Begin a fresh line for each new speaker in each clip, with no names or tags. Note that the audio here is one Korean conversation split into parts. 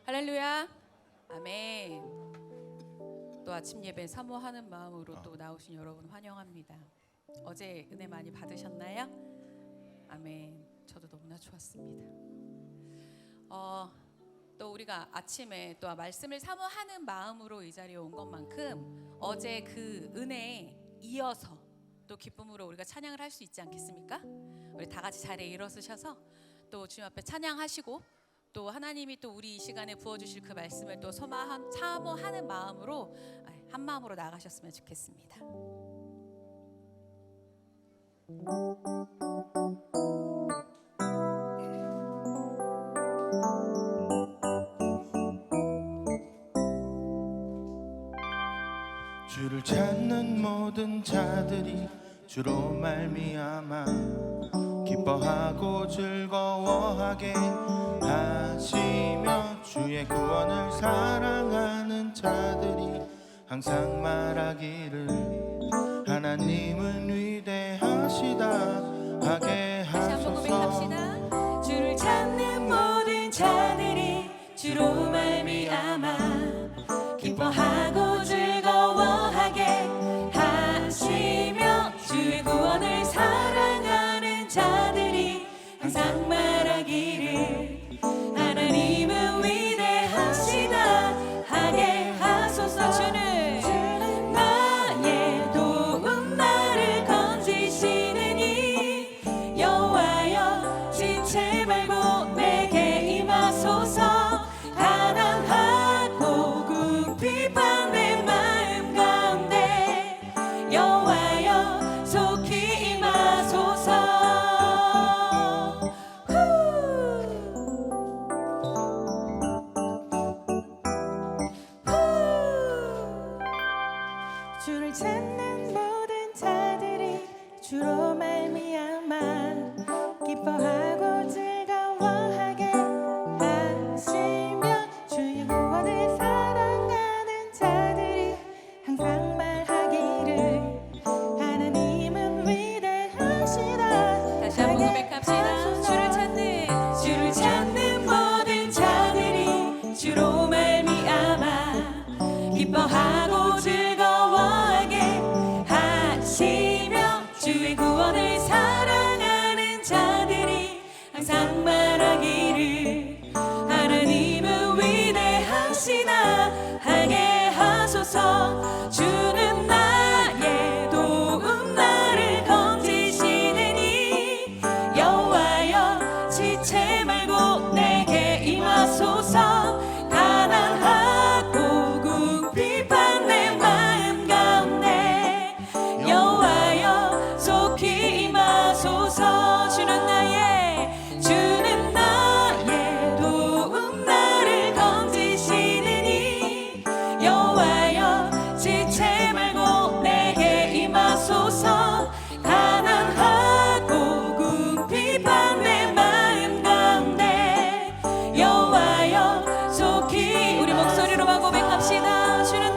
할렐루야. 아멘. 또 아침 예배 사모하는 마음으로 또 나오신 여러분 환영합니다. 어제 은혜 많이 받으셨나요? 아멘. 저도 너무나 좋았습니다. 또 우리가 아침에 또 말씀을 사모하는 마음으로 이 자리에 온 것만큼 어제 그 은혜에 이어서 또 기쁨으로 우리가 찬양을 할 수 있지 않겠습니까? 우리 다 같이 자리에 일어서셔서 또 주님 앞에 찬양하시고 또 하나님이 또 우리 이 시간에 부어주실 그 말씀을 또 사모하는 마음으로 한 마음으로 나아가셨으면 좋겠습니다.
주를 찾는 모든 자들이 주로 말미암아 기뻐하고 즐거워하게 하시며 주의 구원을 사랑하는 자들이 항상 말하기를 하나님은 위대하시다 하게 하소서.
주를 찾는 모든 자들이 주로 말미암아 기뻐하고 즐거워하게 하시며 주의 구원을 사랑하는 자들이 항상 말하기를 하나님은 위대하시다 하게 하소서. 주는 나의 도움 나를 건지시느니 여호와여 지체 말고 내게 임하소서. 가난하고 궁핍한 내 마음 가운데 여호와여 속히 임하소서. 주를 찾는 모든 자들이 주로 말미암아 기뻐하고 즐거워하게 하시며 주의 구원을 사랑하는 자들이 항상 말하기를 하나님은 위대하시다.
다시 한번 고백합시다.
주를 찾는 모든 자들이 주로 말미암아 기뻐하고 즐거워하게 하시며 주의 구원을 사랑하는 자들이 항상 말하기를 하나님은 위대하시다 하게 하소서. 주는 나의 도움 나를 건지시느니 여호와여 지체 말고 내게 임하소서. 가난하고 궁핍한 내 마음 가운데 여호와여 속히 임하소서. 주는 나의 도움 나를 건지시느니 여호와여 지체 말고 내게 임하소서. 가난하고 궁핍한 내 마음 가운데 여호와여 속히 우리 목소리로만 고백합시다. 주는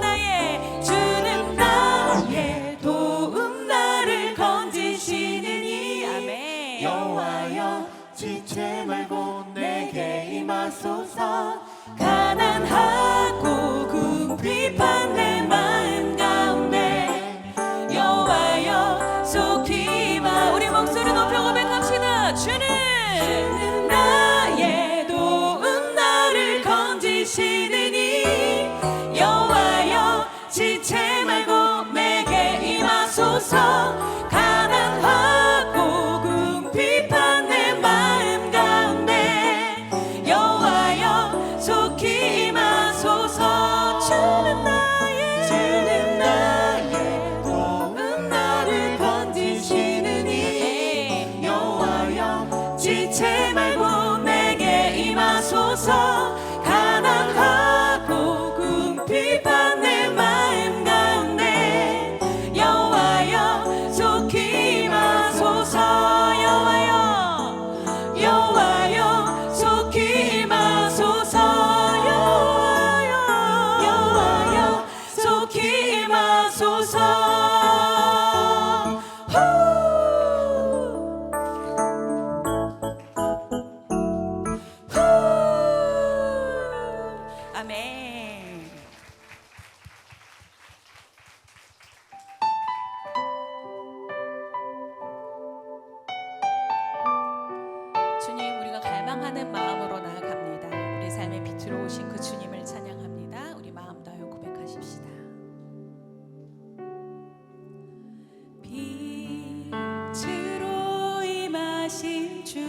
나의 도움 나를 건지시느니 아멘.
여호와여 지체 말고 내게 임하소서.
가난하고 궁핍한 내 마음 가운데 여호와여 속히 임하. 우리 목소리 높여 고백합시다. 주는 나의 도움 나를 건지시느니 여호와여 지체 말고 내게 임하소서. 가난하고 궁핍한 내 마음 가운데 여호와여 속히 임하소서.
갈망하는 마음으로 나아갑니다. 우리 삶의 빛으로 오신 그 주님을 찬양합니다. 우리 마음 다하여 고백하십시다.
빛으로 임하신 주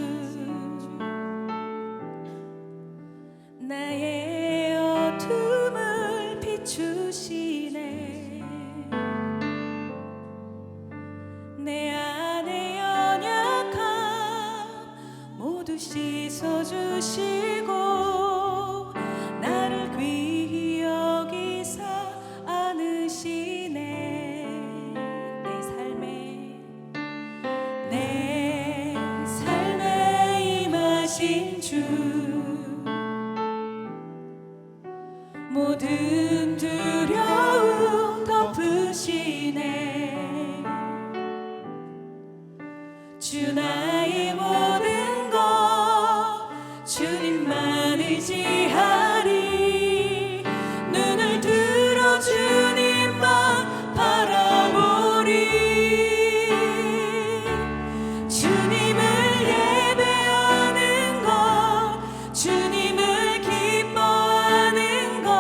나의 어둠을 비추시네 내 안에 연약함 모두 씻어주시고 나를 귀히 여기사 안으시네 내 삶에 임하신 주 모든 두려움 덮으시네 주 나의 모든 것 주님만 의지하리 눈을 들어 주님만 바라보리 주님을 예배하는 것 주님을 기뻐하는 것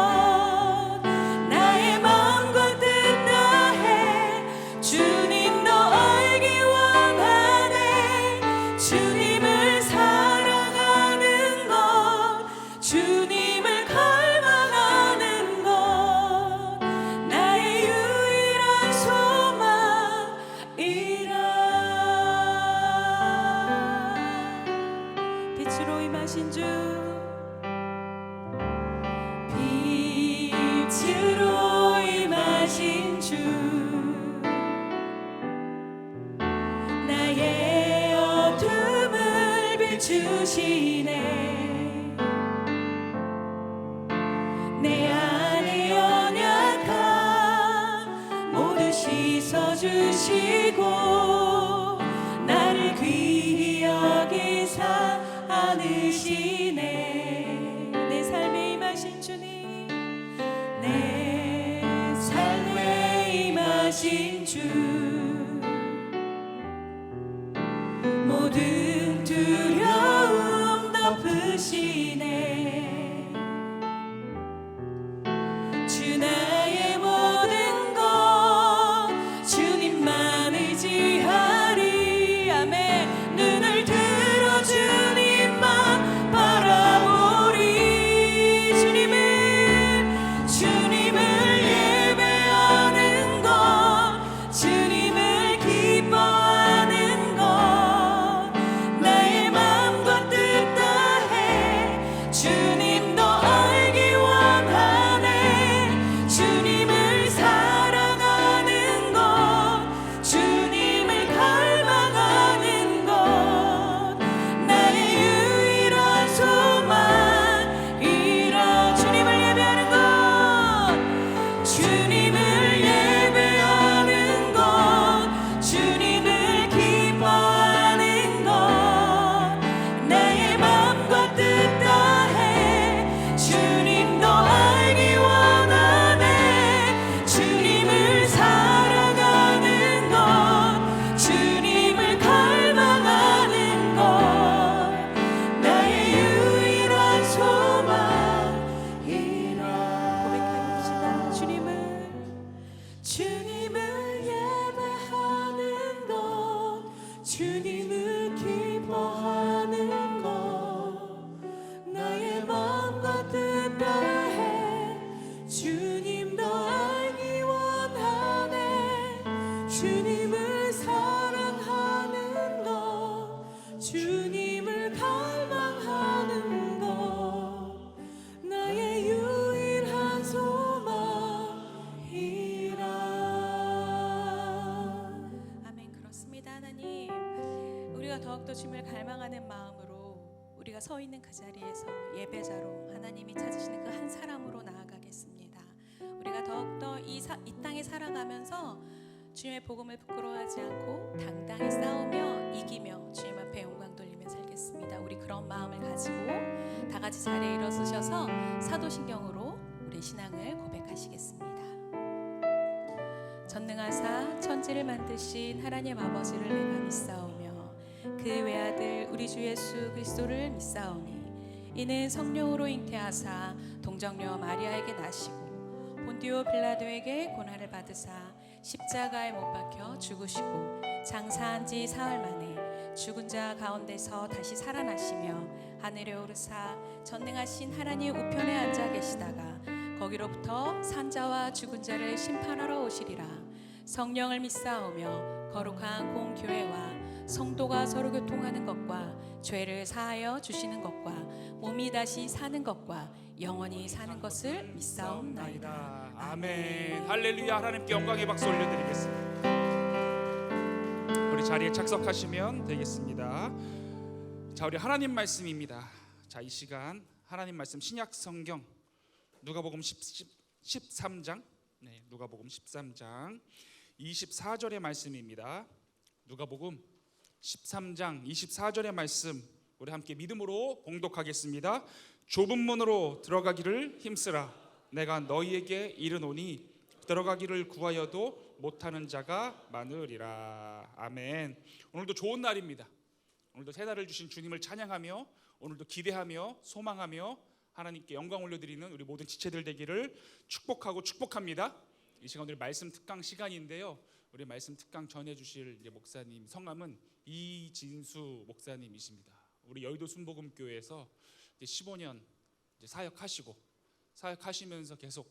나의 마음과 뜻 다해 주님 너 알기 원하네 주님을 사랑하는 것 주님을 갈망하는 것 나의 유일한 소망이라 빛으로 임하신 주 빛으로 임하신 주 나의 어둠을 비추시네 내 안에 연약함 모두 씻어주시고 나를 귀히 여기사 안으시네 내 삶에 임하신 주님 내 삶에 임하신 주 모든 두려움 덮으시네 주 나의 모든 것 주님만 의지하리 아멘 눈을 들어 주님만 바라보리 주님을 예배하는 것 주님을 기뻐하는 것 나의 마음과 뜻 다해 주님 더 알기 원하네 주님을 사랑하는 것 주님을 갈망하는 것 나의 유일한 소망이라 주님을 예배하는 것 주님을 예배하는 것 주님을 기뻐하는 것 나의 마음과 뜻 다해 주님 더 알기 원하네 주님을 사랑하는 것 주님을 갈망하는 것 나의 유일한 소망이라 고백합시다 주님을 예배하는 것 주님을 기뻐하는 것 나의 마음과 뜻 다해 주님 더 알기 원하네 주님을 사랑하는 것 주님을 갈망하는 것 나의 유일한 소망이라
아멘. 그렇습니다. 하나님, 우리가 더욱더 주님을 갈망하는 마음으로 우리가 서 있는 그 자리에서 예배자로 하나님이 찾으시는 그 한 사람으로 나아가겠습니다. 우리가 더욱더 이 땅에 살아가면서 주님의 복음을 부끄러워하지 않고 당당히 싸우며 이기며 주님 앞에 영광 돌리며 살겠습니다. 우리 그런 마음을 가지고 다 같이 자리에 일어서셔서 사도신경으로 우리 신앙을 고백하시겠습니다. 전능하사 천지를 만드신 하나님 아버지를 내가 믿사오며 그 외아들 우리 주 예수 그리스도를 믿사오니 이는 성령으로 잉태하사 동정녀 마리아에게 나시고 본디오 빌라도에게 고난을 받으사 십자가에 못 박혀 죽으시고 장사한 지 사흘 만에 죽은 자 가운데서 다시 살아나시며 하늘에 오르사 전능하신 하나님 우편에 앉아 계시다가 거기로부터 산자와 죽은 자를 심판하러 오시리라. 성령을 믿사오며 거룩한 공교회와 성도가 서로 교통하는 것과 죄를 사하여 주시는 것과 몸이 다시 사는 것과 영원히 사는 것을 믿사옵나이다.
아멘. 할렐루야. 하나님께 영광의 박수 올려드리겠습니다. 우리 자리에 착석하시면 되겠습니다. 자, 우리 하나님 말씀입니다. 자, 이 시간 하나님 말씀 신약 성경 누가복음 13장 누가복음 13장 24절의 말씀입니다. 누가복음 13장 24절의 말씀 우리 함께 믿음으로 봉독하겠습니다. 좁은 문으로 들어가기를 힘쓰라. 내가 너희에게 이르노니 들어가기를 구하여도 못하는 자가 많으리라. 아멘. 오늘도 좋은 날입니다. 오늘도 새 날을 주신 주님을 찬양하며 오늘도 기대하며 소망하며 하나님께 영광 올려드리는 우리 모든 지체들 되기를 축복하고 축복합니다. 이 시간 오늘 말씀 특강 시간인데요. 우리 말씀 특강 전해주실 목사님 성함은 이진수 목사님이십니다. 우리 여의도 순복음교회에서 15년 사역하시면서 계속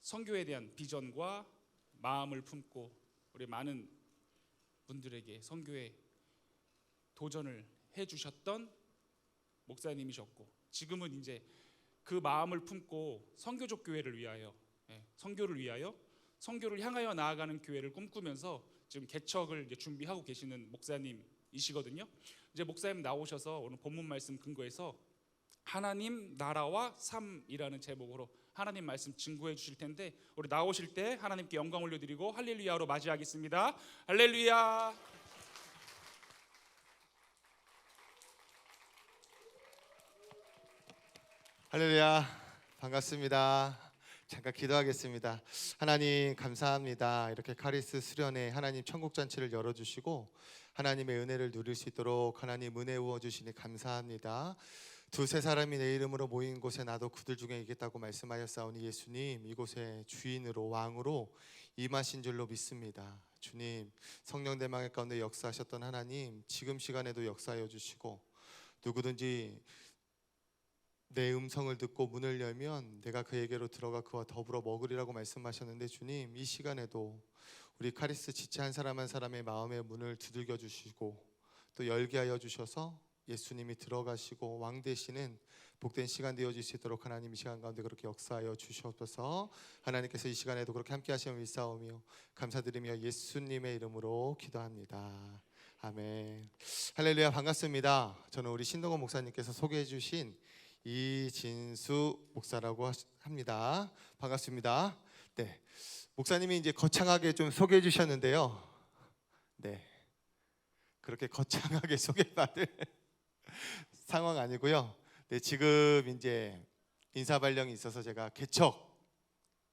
선교에 대한 비전과 마음을 품고 우리 많은 분들에게 선교에 도전을 해주셨던 목사님이셨고 지금은 이제 그 마음을 품고 선교적 교회를 위하여 선교를 향하여 나아가는 교회를 꿈꾸면서 지금 개척을 이제 준비하고 계시는 목사님이시거든요. 이제 목사님 나오셔서 오늘 본문 말씀 근거해서 하나님 나라와 삶이라는 제목으로 하나님 말씀 증거해 주실 텐데 우리 나오실 때 하나님께 영광 올려드리고 할렐루야로 맞이하겠습니다. 할렐루야.
할렐루야. 반갑습니다. 잠깐 기도하겠습니다. 하나님 감사합니다. 이렇게 카리스 수련회 하나님 천국 잔치를 열어주시고 하나님의 은혜를 누릴 수 있도록 하나님 은혜 부어주시니 감사합니다. 두세 사람이 내 이름으로 모인 곳에 나도 그들 중에 있겠다고 말씀하였사오니 예수님 이곳에 주인으로 왕으로 임하신 줄로 믿습니다. 주님 성령 대망의 가운데 역사하셨던 하나님 지금 시간에도 역사하여 주시고 누구든지 내 음성을 듣고 문을 열면 내가 그에게로 들어가 그와 더불어 먹으리라고 말씀하셨는데 주님 이 시간에도 우리 카리스 지체 한 사람 한 사람의 마음의 문을 두들겨 주시고 또 열게 하여 주셔서 예수님이 들어가시고 왕 되시는 복된 시간 되어질 수 있도록 하나님 이 시간 가운데 그렇게 역사하여 주시옵소서. 하나님께서 이 시간에도 그렇게 함께 하시며 믿사오며 감사드리며 예수님의 이름으로 기도합니다. 아멘. 할렐루야. 반갑습니다. 저는 우리 신동원 목사님께서 소개해 주신 이진수 목사라고 합니다. 반갑습니다. 네, 목사님이 이제 거창하게 좀 소개해 주셨는데요. 네, 그렇게 거창하게 소개받을 상황 아니고요. 네, 지금 이제 인사 발령이 있어서 제가 개척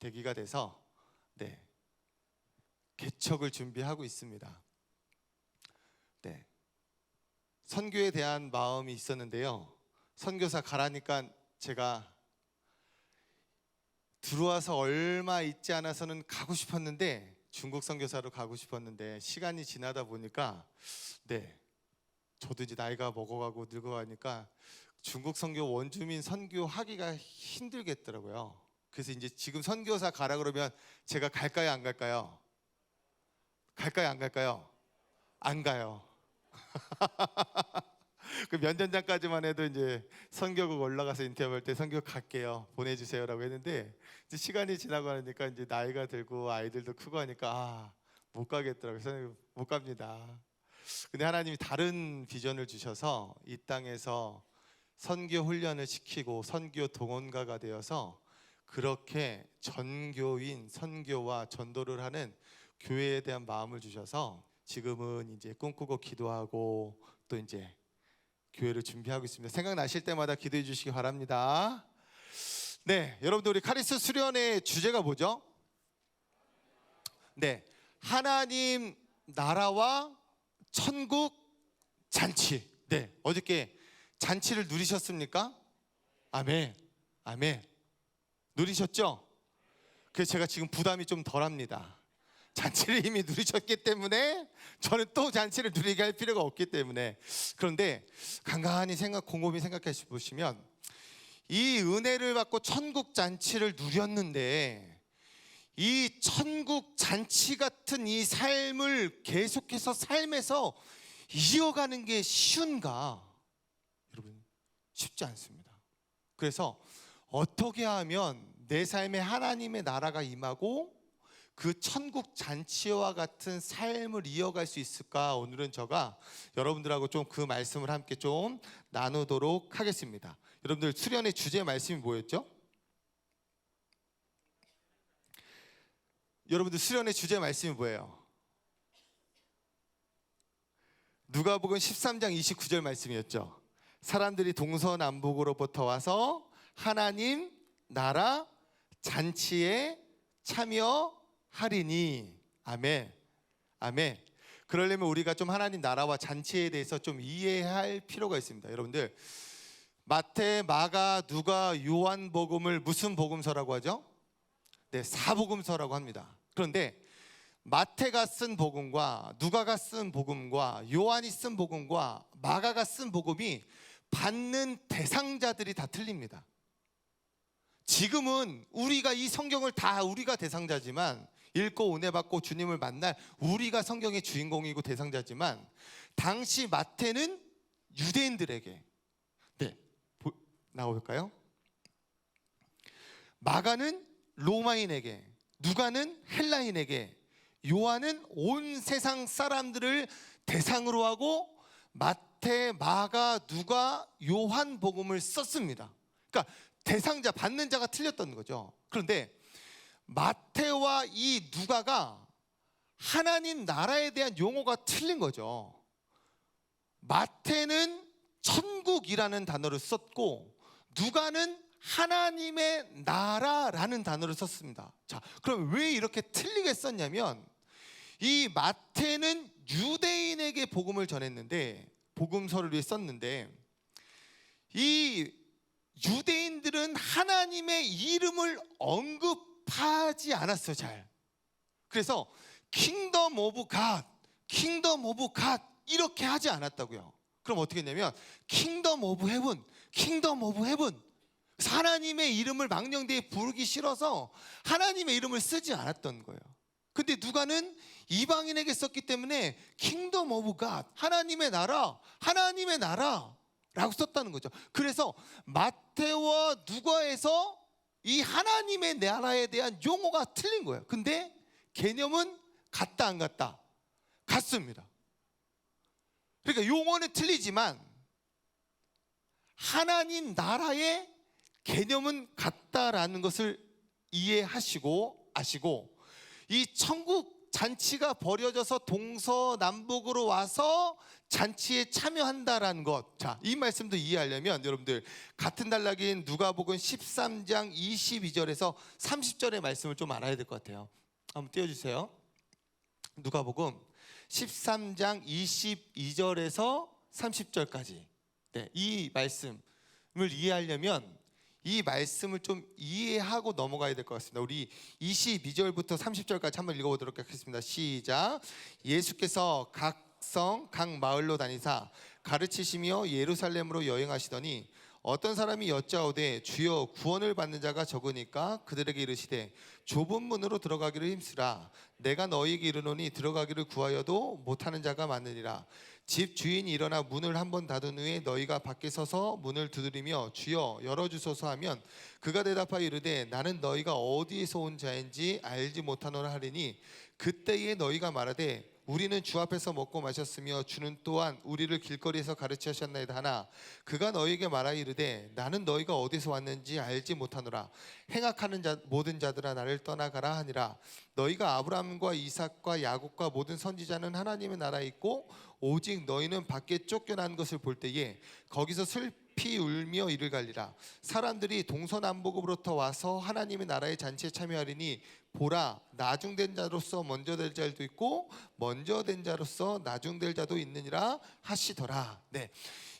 대기가 돼서 네, 개척을 준비하고 있습니다. 네, 선교에 대한 마음이 있었는데요. 선교사 가라니까 제가 들어와서 얼마 있지 않아서는 가고 싶었는데 중국 선교사로 가고 싶었는데 시간이 지나다 보니까 네 저도 이제 나이가 먹어가고 늙어가니까 중국 선교 원주민 선교하기가 힘들겠더라고요. 그래서 이제 지금 선교사 가라 그러면 제가 갈까요 안 갈까요? 갈까요 안 갈까요? 안 가요. 그 몇 년 전까지만 해도 이제 선교국 올라가서 인터뷰할 때 선교국 갈게요 보내주세요라고 했는데 이제 시간이 지나고 하니까 이제 나이가 들고 아이들도 크고 하니까 못 가겠더라고요. 선생님 못 갑니다. 근데 하나님이 다른 비전을 주셔서 이 땅에서 선교 훈련을 시키고 선교 동원가가 되어서 그렇게 전교인 선교와 전도를 하는 교회에 대한 마음을 주셔서 지금은 이제 꿈꾸고 기도하고 또 이제 교회를 준비하고 있습니다. 생각나실 때마다 기도해 주시기 바랍니다. 네, 여러분들 우리 카리스 수련의 주제가 뭐죠? 네, 하나님 나라와 천국 잔치. 네, 어저께 잔치를 누리셨습니까? 아멘. 아멘. 누리셨죠? 그래서 제가 지금 부담이 좀 덜합니다. 잔치를 이미 누리셨기 때문에 저는 또 잔치를 누리게 할 필요가 없기 때문에. 그런데 간간히 곰곰이 생각해 보시면 이 은혜를 받고 천국 잔치를 누렸는데 이 천국 잔치 같은 이 삶을 계속해서 삶에서 이어가는 게 쉬운가? 여러분, 쉽지 않습니다. 그래서 어떻게 하면 내 삶에 하나님의 나라가 임하고 그 천국 잔치와 같은 삶을 이어갈 수 있을까? 오늘은 제가 여러분들하고 좀 그 말씀을 함께 좀 나누도록 하겠습니다. 여러분들 수련의 주제 말씀이 뭐였죠? 여러분들 수련의 주제 말씀이 뭐예요? 누가복음 13장 29절 말씀이었죠. 사람들이 동서남북으로부터 와서 하나님 나라 잔치에 참여하리니. 아멘. 아멘. 그러려면 우리가 좀 하나님 나라와 잔치에 대해서 좀 이해할 필요가 있습니다. 여러분들 마태, 마가, 누가, 요한복음을 무슨 복음서라고 하죠? 네, 사복음서라고 합니다. 그런데 마태가 쓴 복음과 누가가 쓴 복음과 요한이 쓴 복음과 마가가 쓴 복음이 받는 대상자들이 다 틀립니다. 지금은 우리가 이 성경을 다 우리가 대상자지만, 읽고 은혜 받고 주님을 만날 우리가 성경의 주인공이고 대상자지만, 당시 마태는 유대인들에게, 네, 나올까요? 마가는 로마인에게, 누가는 헬라인에게, 요한은 온 세상 사람들을 대상으로 하고 마태, 마가, 누가, 요한 복음을 썼습니다. 그러니까 대상자, 받는 자가 틀렸던 거죠. 그런데 마태와 이 누가가 하나님 나라에 대한 용어가 틀린 거죠. 마태는 천국이라는 단어를 썼고 누가는 하나님의 나라라는 단어를 썼습니다. 자, 그럼 왜 이렇게 틀리게 썼냐면, 이 마태는 유대인에게 복음을 전했는데, 복음서를 썼는데, 이 유대인들은 하나님의 이름을 언급하지 않았어요. 잘. 그래서 킹덤 오브 갓, 킹덤 오브 갓 이렇게 하지 않았다고요. 그럼 어떻게 했냐면 킹덤 오브 헤븐, 킹덤 오브 헤븐. 하나님의 이름을 망령되이 부르기 싫어서 하나님의 이름을 쓰지 않았던 거예요. 근데 누가는 이방인에게 썼기 때문에 킹덤 오브 갓, 하나님의 나라, 하나님의 나라라고 썼다는 거죠. 그래서 마태와 누가에서 이 하나님의 나라에 대한 용어가 틀린 거예요. 근데 개념은 같다 안 같다? 같습니다. 그러니까 용어는 틀리지만 하나님 나라의 개념은 같다라는 것을 이해하시고 아시고, 이 천국 잔치가 벌어져서 동서남북으로 와서 잔치에 참여한다라는 것, 자, 이 말씀도 이해하려면 여러분들 같은 단락인 누가복음 13장 22절에서 30절의 말씀을 좀 알아야 될 것 같아요. 한번 띄워주세요. 누가복음 13장 22절에서 30절까지. 네, 이 말씀을 이해하려면 이 말씀을 좀 이해하고 넘어가야 될 것 같습니다. 우리 22절부터 30절까지 한번 읽어보도록 하겠습니다. 시작. 예수께서 각 성, 각 마을로 다니사 가르치시며 예루살렘으로 여행하시더니 어떤 사람이 여짜오되 주여 구원을 받는 자가 적으니까 그들에게 이르시되 좁은 문으로 들어가기를 힘쓰라. 내가 너희에게 이르노니 들어가기를 구하여도 못하는 자가 많으리라. 집 주인이 일어나 문을 한번 닫은 후에 너희가 밖에 서서 문을 두드리며 주여 열어주소서 하면 그가 대답하여 이르되 나는 너희가 어디에서 온 자인지 알지 못하노라 하리니 그때에 너희가 말하되 우리는 주 앞에서 먹고 마셨으며 주는 또한 우리를 길거리에서 가르치셨나이다 하나 그가 너희에게 말하여 이르되 나는 너희가 어디서 왔는지 알지 못하노라. 행악하는 모든 자들아 나를 떠나가라 하니라. 너희가 아브라함과 이삭과 야곱과 모든 선지자는 하나님의 나라에 있고 오직 너희는 밖에 쫓겨난 것을 볼 때에 거기서 슬피 울며 이를 갈리라. 사람들이 동서남북으로부터 와서 하나님의 나라의 잔치에 참여하리니 보라, 나중된 자로서 먼저 될 자도 있고 먼저 된 자로서 나중될 자도 있느니라 하시더라. 네.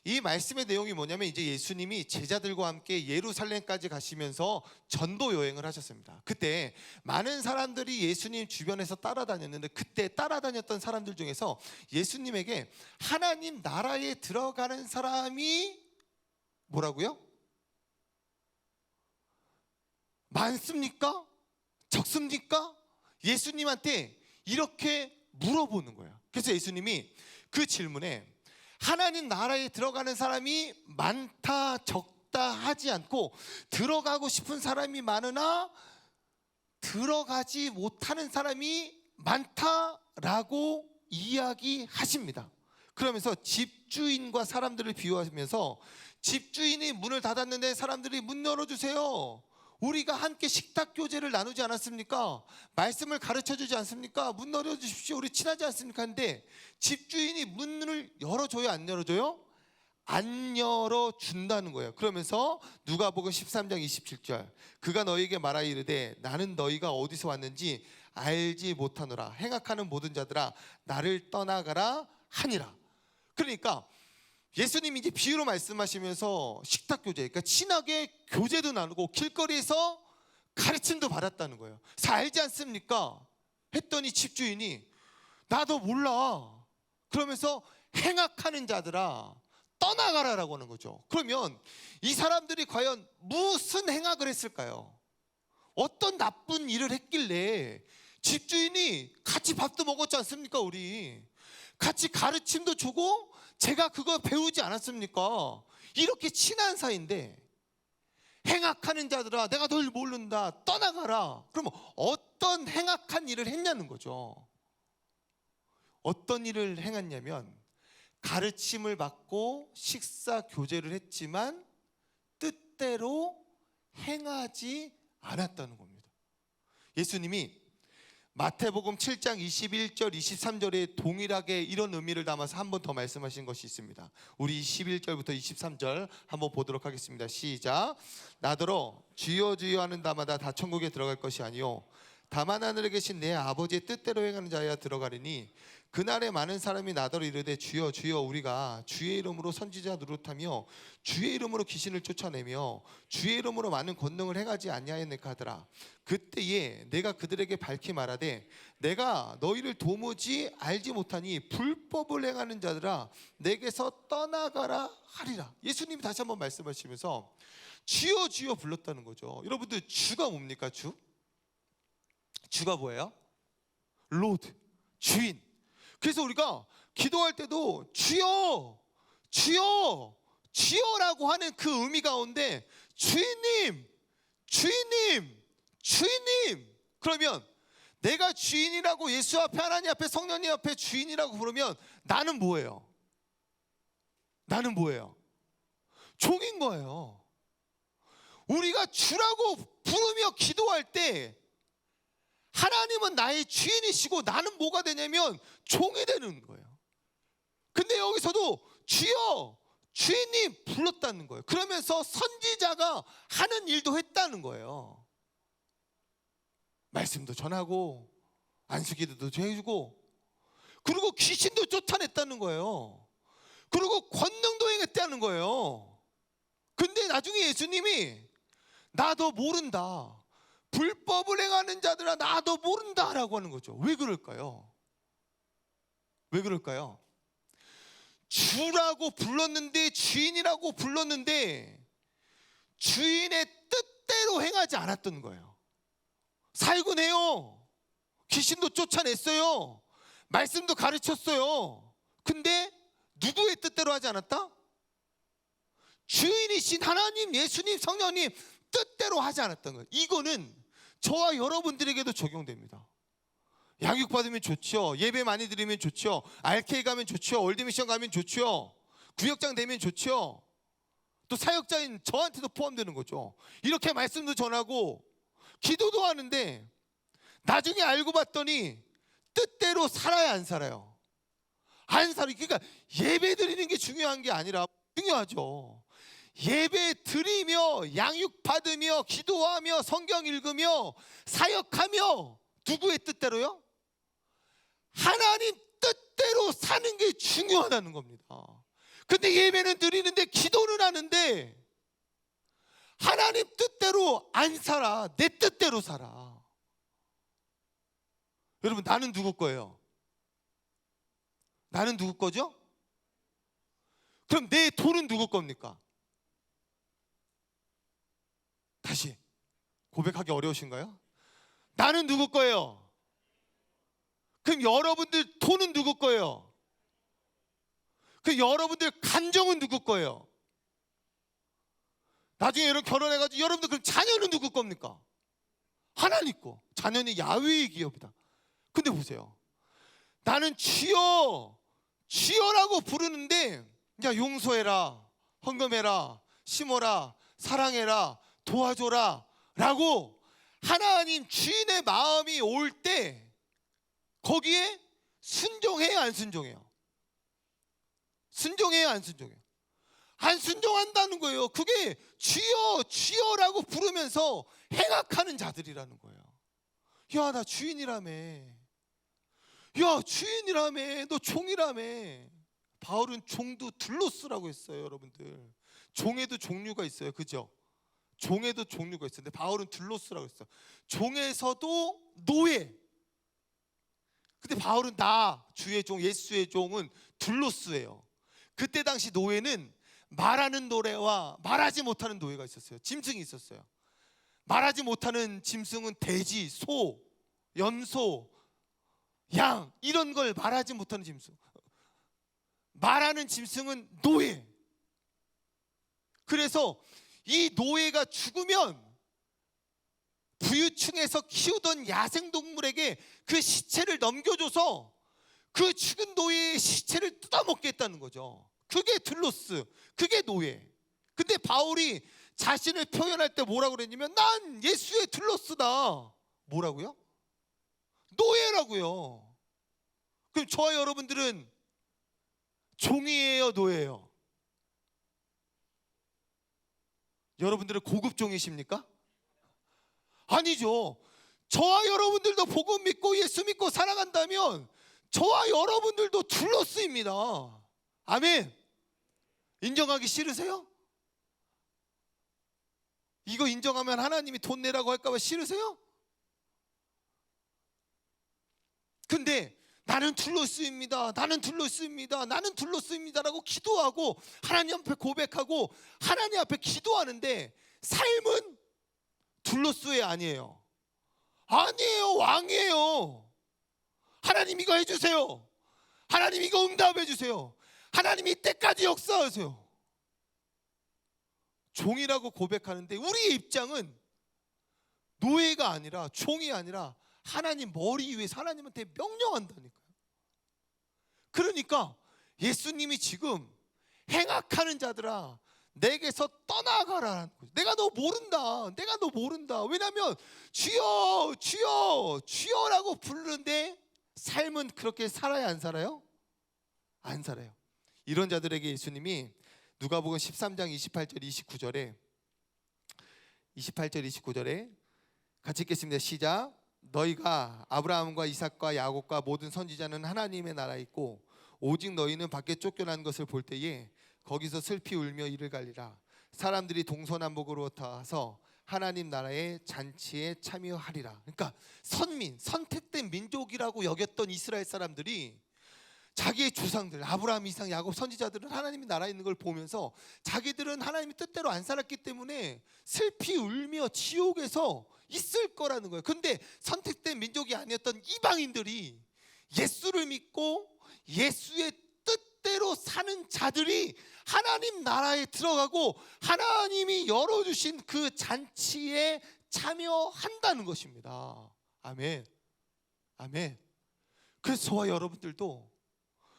이 말씀의 내용이 뭐냐면 이제 예수님이 제자들과 함께 예루살렘까지 가시면서 전도 여행을 하셨습니다. 그때 많은 사람들이 예수님 주변에서 따라다녔는데 그때 따라다녔던 사람들 중에서 예수님에게 하나님 나라에 들어가는 사람이 뭐라고요? 많습니까? 적습니까? 예수님한테 이렇게 물어보는 거예요. 그래서 예수님이 그 질문에 하나님 나라에 들어가는 사람이 많다 적다 하지 않고 들어가고 싶은 사람이 많으나 들어가지 못하는 사람이 많다라고 이야기하십니다. 그러면서 집주인과 사람들을 비유하면서 집주인이 문을 닫았는데 사람들이 문 열어주세요. 우리가 함께 식탁 교제를 나누지 않았습니까? 말씀을 가르쳐주지 않습니까? 문 열어주십시오. 우리 친하지 않습니까? 하는데 집주인이 문을 열어줘요? 안 열어줘요? 안 열어준다는 거예요. 그러면서 누가복음 13장 27절 그가 너희에게 말하여 이르되 나는 너희가 어디서 왔는지 알지 못하노라. 행악하는 모든 자들아 나를 떠나가라 하니라. 그러니까 예수님이 이제 비유로 말씀하시면서 식탁 교제, 그러니까 친하게 교제도 나누고 길거리에서 가르침도 받았다는 거예요. 그래서 알지 않습니까? 했더니 집주인이 나도 몰라. 그러면서 행악하는 자들아 떠나가라라고 하는 거죠. 그러면 이 사람들이 과연 무슨 행악을 했을까요? 어떤 나쁜 일을 했길래 집주인이 같이 밥도 먹었지 않습니까? 우리 같이 가르침도 주고 제가 그거 배우지 않았습니까? 이렇게 친한 사이인데 행악하는 자들아 내가 널 모른다 떠나가라. 그러면 어떤 행악한 일을 했냐는 거죠. 어떤 일을 행했냐면 가르침을 받고 식사 교제를 했지만 뜻대로 행하지 않았다는 겁니다. 예수님이 마태복음 7장 21절 23절에 동일하게 이런 의미를 담아서 한 번 더 말씀하신 것이 있습니다. 우리 21절부터 23절 한번 보도록 하겠습니다. 시작. 나더러 주여 주여 하는 자마다 다 천국에 들어갈 것이 아니요 다만 하늘에 계신 내 아버지의 뜻대로 행하는 자야 들어가리니 그날에 많은 사람이 나더러 이르되 주여 주여 우리가 주의 이름으로 선지자 노릇하며 주의 이름으로 귀신을 쫓아내며 주의 이름으로 많은 권능을 행하지 아니하였느냐 하더라. 그때에 내가 그들에게 밝히 말하되 내가 너희를 도무지 알지 못하니 불법을 행하는 자들아 내게서 떠나가라 하리라. 예수님이 다시 한번 말씀하시면서 주여 주여 불렀다는 거죠. 여러분들 주가 뭡니까? 주가 뭐예요? 로드, 주인. 그래서 우리가 기도할 때도 주여 주여 주여라고 하는 그 의미 가운데 주인님 주인님 주인님. 그러면 내가 주인이라고 예수 앞에 하나님 앞에 성령님 앞에 주인이라고 부르면 나는 뭐예요? 나는 뭐예요? 종인 거예요. 우리가 주라고 부르며 기도할 때 하나님은 나의 주인이시고 나는 뭐가 되냐면 종이 되는 거예요. 근데 여기서도 주여 주인님 불렀다는 거예요. 그러면서 선지자가 하는 일도 했다는 거예요. 말씀도 전하고 안수기도도 해주고 그리고 귀신도 쫓아냈다는 거예요. 그리고 권능도 행했다는 거예요. 근데 나중에 예수님이 나도 모른다 불법을 행하는 자들아 나도 모른다라고 하는 거죠. 왜 그럴까요? 왜 그럴까요? 주라고 불렀는데 주인이라고 불렀는데 주인의 뜻대로 행하지 않았던 거예요. 살고 내요. 귀신도 쫓아냈어요. 말씀도 가르쳤어요. 근데 누구의 뜻대로 하지 않았다? 주인이신 하나님, 예수님, 성령님 뜻대로 하지 않았던 거예요. 이거는 저와 여러분들에게도 적용됩니다. 양육 받으면 좋죠. 예배 많이 드리면 좋죠. RK 가면 좋죠. 월드미션 가면 좋죠. 구역장 되면 좋죠. 또 사역자인 저한테도 포함되는 거죠. 이렇게 말씀도 전하고 기도도 하는데 나중에 알고 봤더니 뜻대로 살아야 안 살아요? 안 살아요. 그러니까 예배 드리는 게 중요한 게 아니라 중요하죠. 예배 드리며 양육 받으며 기도하며 성경 읽으며 사역하며 누구의 뜻대로요? 하나님 뜻대로 사는 게 중요하다는 겁니다. 근데 예배는 드리는데 기도는 하는데 하나님 뜻대로 안 살아. 내 뜻대로 살아. 여러분, 나는 누구 거예요? 나는 누구 거죠? 그럼 내 돈은 누구 겁니까? 다시 고백하기 어려우신가요? 나는 누구 거예요? 그럼 여러분들 돈은 누구 거예요? 그럼 여러분들 감정은 누구 거예요? 나중에 여러분 결혼해가지고 여러분들 그럼 자녀는 누구 겁니까? 하나님 거. 자녀는 야훼의 기업이다. 근데 보세요, 나는 주여 주여라고 부르는데 야, 용서해라, 헌금해라, 심어라, 사랑해라, 도와줘라 라고 하나님 주인의 마음이 올 때 거기에 순종해요, 안 순종해요? 순종해요, 안 순종해요? 안 순종한다는 거예요. 그게 주여 주여라고 부르면서 행악하는 자들이라는 거예요. 야, 나 주인이라며. 야, 주인이라며. 너 종이라며. 바울은 종도 둘로스라고 했어요, 여러분들. 종에도 종류가 있어요, 그죠? 종에도 종류가 있어요. 근데 바울은 둘로스라고 했어요. 종에서도 노예. 근데 바울은 나 주의 종, 예수의 종은 둘로스예요. 그때 당시 노예는 말하는 노래와 말하지 못하는 노예가 있었어요. 짐승이 있었어요. 말하지 못하는 짐승은 돼지, 소, 염소, 양, 이런 걸 말하지 못하는 짐승. 말하는 짐승은 노예. 그래서 이 노예가 죽으면 부유층에서 키우던 야생동물에게 그 시체를 넘겨줘서 그 죽은 노예의 시체를 뜯어먹겠다는 거죠. 그게 둘로스, 그게 노예. 근데 바울이 자신을 표현할 때 뭐라고 그랬냐면 난 예수의 둘로스다. 뭐라고요? 노예라고요. 그럼 저와 여러분들은 종이에요, 노예예요? 여러분들은 고급 종이십니까? 아니죠. 저와 여러분들도 복음 믿고 예수 믿고 살아간다면 저와 여러분들도 둘로스입니다. 아멘. 인정하기 싫으세요? 이거 인정하면 하나님이 돈 내라고 할까봐 싫으세요? 근데 나는 둘로스입니다, 나는 둘로스입니다, 나는 둘로스입니다라고 기도하고 하나님 앞에 고백하고 하나님 앞에 기도하는데 삶은 둘로스의 아니에요. 아니에요, 왕이에요. 하나님 이거 해주세요. 하나님 이거 응답해 주세요. 하나님 이때까지 역사하세요. 종이라고 고백하는데 우리의 입장은 노예가 아니라 종이 아니라 하나님 머리 위에 하나님한테 명령한다니까요. 그러니까 예수님이 지금 행악하는 자들아 내게서 떠나가라는 거죠. 내가 너 모른다. 내가 너 모른다. 왜냐하면 주여 주여 주여라고 부르는데 삶은 그렇게 살아야 안 살아요? 안 살아요. 이런 자들에게 예수님이 누가복음 13장 28절 29절에 같이 읽겠습니다. 시작. 너희가 아브라함과 이삭과 야곱과 모든 선지자는 하나님의 나라에 있고 오직 너희는 밖에 쫓겨난 것을 볼 때에 거기서 슬피 울며 이를 갈리라. 사람들이 동서남북으로 타서 하나님 나라의 잔치에 참여하리라. 그러니까 선민, 선택된 민족이라고 여겼던 이스라엘 사람들이 자기의 조상들 아브라함, 이삭, 야곱 선지자들은 하나님의 나라에 있는 걸 보면서 자기들은 하나님의 뜻대로 안 살았기 때문에 슬피 울며 지옥에서 있을 거라는 거예요. 근데 선택된 민족이 아니었던 이방인들이 예수를 믿고 예수의 뜻대로 사는 자들이 하나님 나라에 들어가고 하나님이 열어주신 그 잔치에 참여한다는 것입니다. 아멘. 아멘. 그래서 저와 여러분들도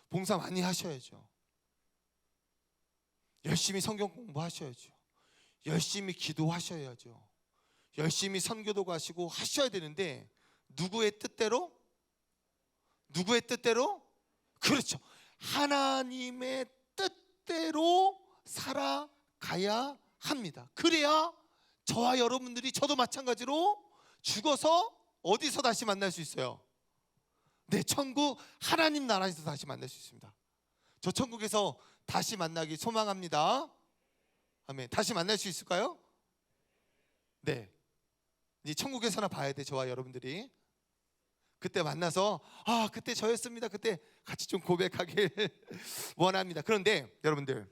봉사 많이 하셔야죠. 열심히 성경 공부하셔야죠. 열심히 기도하셔야죠. 열심히 선교도 가시고 하셔야 되는데 누구의 뜻대로? 누구의 뜻대로? 그렇죠. 하나님의 뜻대로 살아가야 살아가야 합니다. 그래야 저와 여러분들이, 저도 마찬가지로 죽어서 어디서 다시 만날 수 있어요? 네, 천국 하나님 나라에서 다시 만날 수 있습니다. 저 천국에서 다시 만나기 소망합니다. 아멘. 다시 만날 수 있을까요? 네. 이제 천국에서나 봐야 돼, 저와 여러분들이. 그때 만나서 그때 저였습니다. 그때 같이 좀 고백하길 원합니다. 그런데 여러분들,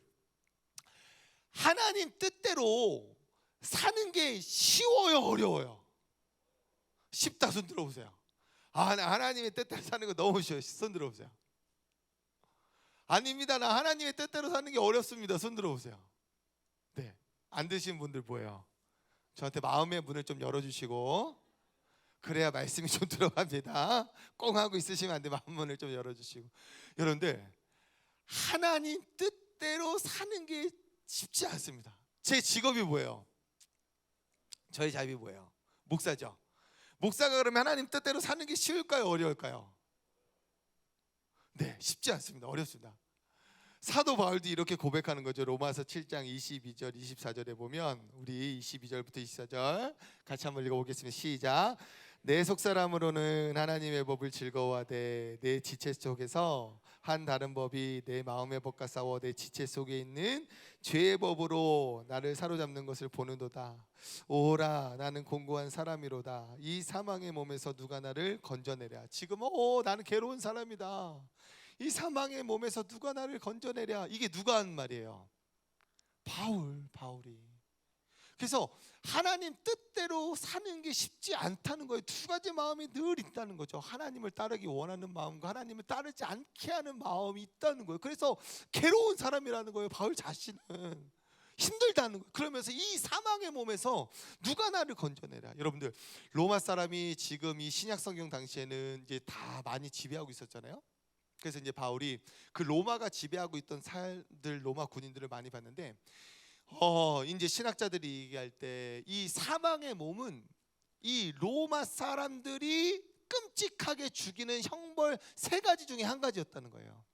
하나님 뜻대로 사는 게 쉬워요, 어려워요? 쉽다. 손 들어보세요. 나 하나님의 뜻대로 사는 거 너무 쉬워요. 손 들어보세요. 아닙니다. 나 하나님의 뜻대로 사는 게 어렵습니다. 손 들어보세요. 네, 안 드신 분들 뭐예요? 저한테 마음의 문을 좀 열어주시고, 그래야 말씀이 좀 들어갑니다. 꽁 하고 있으시면 안 돼. 마음 문을 좀 열어주시고. 여러분들, 하나님 뜻대로 사는 게 쉽지 않습니다. 제 직업이 뭐예요? 저의 잡이 뭐예요? 목사죠. 목사가 그러면 하나님 뜻대로 사는 게 쉬울까요, 어려울까요? 네, 쉽지 않습니다. 어렵습니다. 사도 바울도 이렇게 고백하는 거죠. 로마서 7장 22절 24절에 보면, 우리 22절부터 24절 같이 한번 읽어보겠습니다. 시작. 내 속사람으로는 하나님의 법을 즐거워하되 내 지체 속에서 한 다른 법이 내 마음의 법과 싸워 내 지체 속에 있는 죄의 법으로 나를 사로잡는 것을 보는도다. 오라, 나는 공고한 사람이로다. 이 사망의 몸에서 누가 나를 건져내랴. 지금은 나는 괴로운 사람이다. 이 사망의 몸에서 누가 나를 건져내랴. 이게 누가 한 말이에요? 바울이. 그래서 하나님 뜻대로 사는 게 쉽지 않다는 거예요. 두 가지 마음이 늘 있다는 거죠. 하나님을 따르기 원하는 마음과 하나님을 따르지 않게 하는 마음이 있다는 거예요. 그래서 괴로운 사람이라는 거예요. 바울 자신은 힘들다는 거예요. 그러면서 이 사망의 몸에서 누가 나를 건져내라. 여러분들, 로마 사람이 지금 이 신약 성경 당시에는 이제 다 많이 지배하고 있었잖아요. 그래서 이제 바울이 그 로마가 지배하고 있던 사람들, 로마 군인들을 많이 봤는데, 이제 신학자들이 얘기할 때 이 사망의 몸은 이 로마 사람들이 끔찍하게 죽이는 형벌 3가지 중에 한 가지였다는 거예요.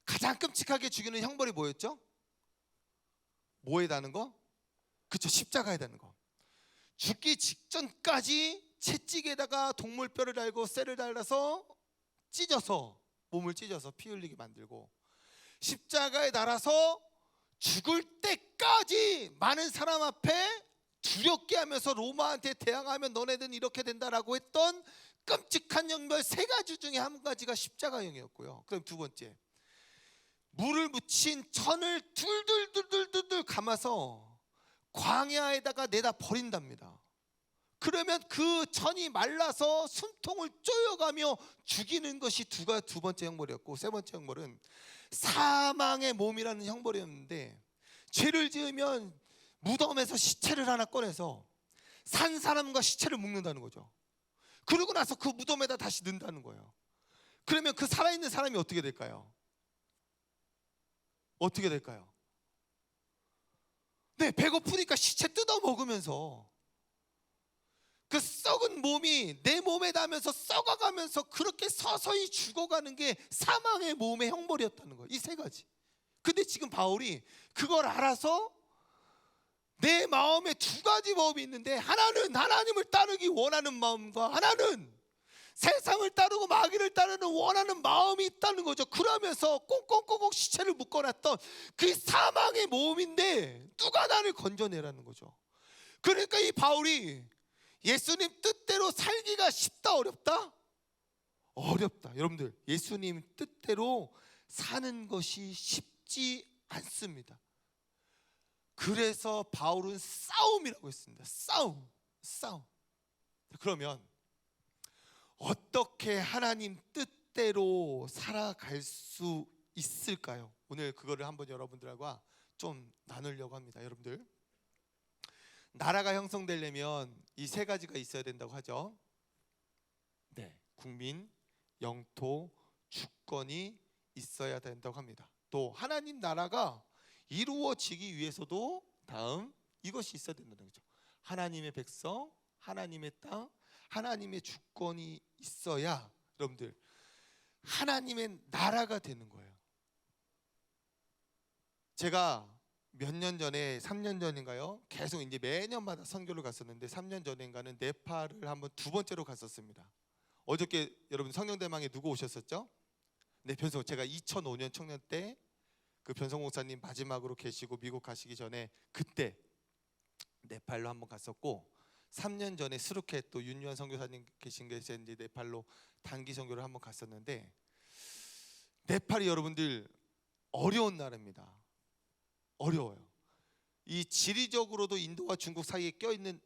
가장 끔찍하게 죽이는 형벌이 뭐였죠? 뭐에 다는 거? 그쵸, 십자가에 다는 거. 죽기 직전까지 채찍에다가 동물뼈를 달고 쇠를 달아서 찢어서, 몸을 찢어서 피 흘리게 만들고, 십자가에 달아서 죽을 때까지 많은 사람 앞에 두렵게 하면서 로마한테 대항하면 너네들은 이렇게 된다라고 했던 끔찍한 형벌 3가지 중에 한 가지가 십자가형이었고요. 그럼 두 번째, 물을 묻힌 천을 둘둘둘둘둘 감아서 광야에다가 내다 버린답니다. 그러면 그 천이 말라서 숨통을 쪼여가며 죽이는 것이 두 번째 형벌이었고, 세 번째 형벌은 사망의 몸이라는 형벌이었는데, 죄를 지으면 무덤에서 시체를 하나 꺼내서 산 사람과 시체를 묶는다는 거죠. 그러고 나서 그 무덤에다 다시 넣는다는 거예요. 그러면 그 살아있는 사람이 어떻게 될까요? 어떻게 될까요? 네, 배고프니까 시체 뜯어 먹으면서 그 썩은 몸이 내 몸에 닿으면서 썩어가면서 그렇게 서서히 죽어가는 게 사망의 몸의 형벌이었다는 거예요. 이 3가지. 근데 지금 바울이 그걸 알아서 내 마음에 2가지 법이 있는데, 하나는 하나님을 따르기 원하는 마음과 하나는 세상을 따르고 마귀를 따르는 원하는 마음이 있다는 거죠. 그러면서 꽁꽁꽁꽁 시체를 묶어놨던 그 사망의 몸인데 누가 나를 건져내라는 거죠. 그러니까 이 바울이 예수님 뜻대로 살기가 쉽다, 어렵다? 어렵다. 여러분들, 예수님 뜻대로 사는 것이 쉽지 않습니다. 그래서 바울은 싸움이라고 했습니다. 싸움. 그러면 어떻게 하나님 뜻대로 살아갈 수 있을까요? 오늘 그거를 한번 여러분들과 좀 나누려고 합니다. 여러분들, 나라가 형성되려면 이 3가지가 있어야 된다고 하죠. 네, 국민, 영토, 주권이 있어야 된다고 합니다. 또 하나님 나라가 이루어지기 위해서도 다음 이것이 있어야 된다는 거죠. 하나님의 백성, 하나님의 땅, 하나님의 주권이 있어야 여러분들 하나님의 나라가 되는 거예요. 제가 몇 년 전에 3년 전인가요? 계속 이제 매년마다 선교를 갔었는데 3년 전인가는 네팔을 한번 두 번째로 갔었습니다. 어저께 여러분 성령대망에 누구 오셨었죠? 네, 변성. 제가 2005년 청년 때 그 변성 목사님 마지막으로 계시고 미국 가시기 전에 그때 네팔로 한번 갔었고 3년 전에 스루케 또 윤유한 선교사님 계신 곳에 이제 네팔로 단기 선교를 한번 갔었는데 네팔이 여러분들 어려운 나라입니다. 어려워요. 이 지리적으로도 인도와 중국 사이에 껴있는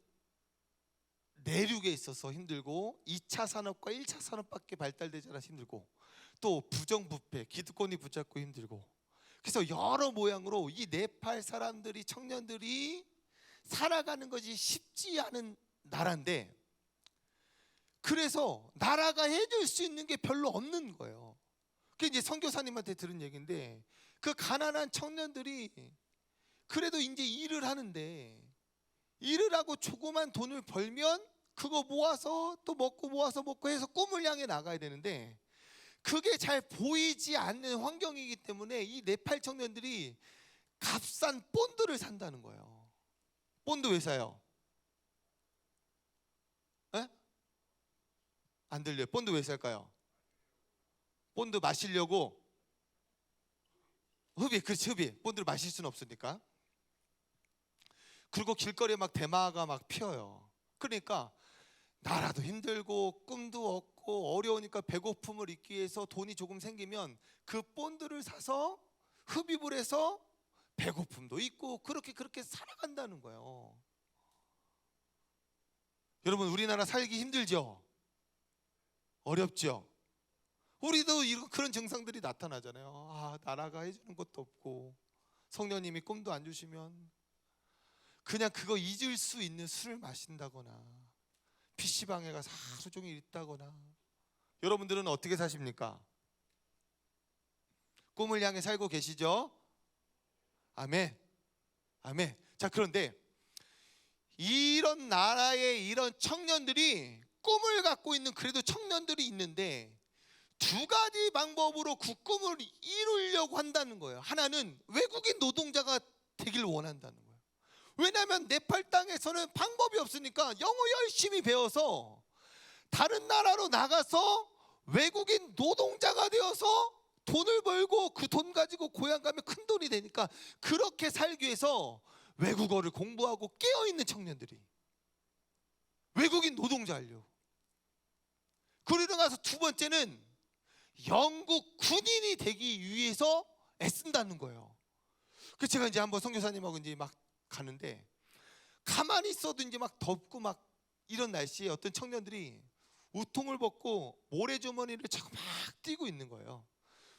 내륙에 있어서 힘들고 2차 산업과 1차 산업밖에 발달되지 않아서 힘들고 또 부정부패, 기득권이 붙잡고 힘들고 그래서 여러 모양으로 이 네팔 사람들이 청년들이 살아가는 것이 쉽지 않은 나라인데 그래서 나라가 해줄 수 있는 게 별로 없는 거예요. 그게 이제 선교사님한테 들은 얘기인데 그 가난한 청년들이 그래도 이제 일을 하는데 일을 하고 조그만 돈을 벌면 그거 모아서 또 먹고 모아서 먹고 해서 꿈을 향해 나가야 되는데 그게 잘 보이지 않는 환경이기 때문에 이 네팔 청년들이 값싼 본드를 산다는 거예요. 본드 왜 사요? 에? 안 들려요. 본드 왜 살까요? 본드 마시려고. 흡입, 그렇지, 흡입. 본드를 마실 수는 없으니까. 그리고 길거리에 막 대마가 막 피어요. 그러니까 나라도 힘들고 꿈도 없고 어려우니까 배고픔을 잊기 위해서 돈이 조금 생기면 그 본드를 사서 흡입을 해서 배고픔도 잊고 그렇게 살아간다는 거예요. 여러분 우리나라 살기 힘들죠? 어렵죠? 우리도 그런 증상들이 나타나잖아요. 아, 나라가 해주는 것도 없고 성령님이 꿈도 안 주시면 그냥 그거 잊을 수 있는 술을 마신다거나 PC방에 가서 하루 종일 있다거나. 여러분들은 어떻게 사십니까? 꿈을 향해 살고 계시죠? 아멘. 아멘. 자, 그런데 이런 나라의 이런 청년들이 꿈을 갖고 있는 그래도 청년들이 있는데 두 가지 방법으로 그 꿈을 이루려고 한다는 거예요. 하나는 외국인 노동자가 되길 원한다는 거예요. 왜냐하면 네팔 땅에서는 방법이 없으니까 영어 열심히 배워서 다른 나라로 나가서 외국인 노동자가 되어서 돈을 벌고 그 돈 가지고 고향 가면 큰 돈이 되니까 그렇게 살기 위해서 외국어를 공부하고 깨어있는 청년들이 외국인 노동자 하려고. 그러고 나서 두 번째는 영국 군인이 되기 위해서 애쓴다는 거예요. 그래서 제가 이제 한번 선교사님하고 이제 막 가는데 가만히 있어도 이제 막 덥고 막 이런 날씨에 어떤 청년들이 우통을 벗고 모래주머니를 차고 막 뛰고 있는 거예요.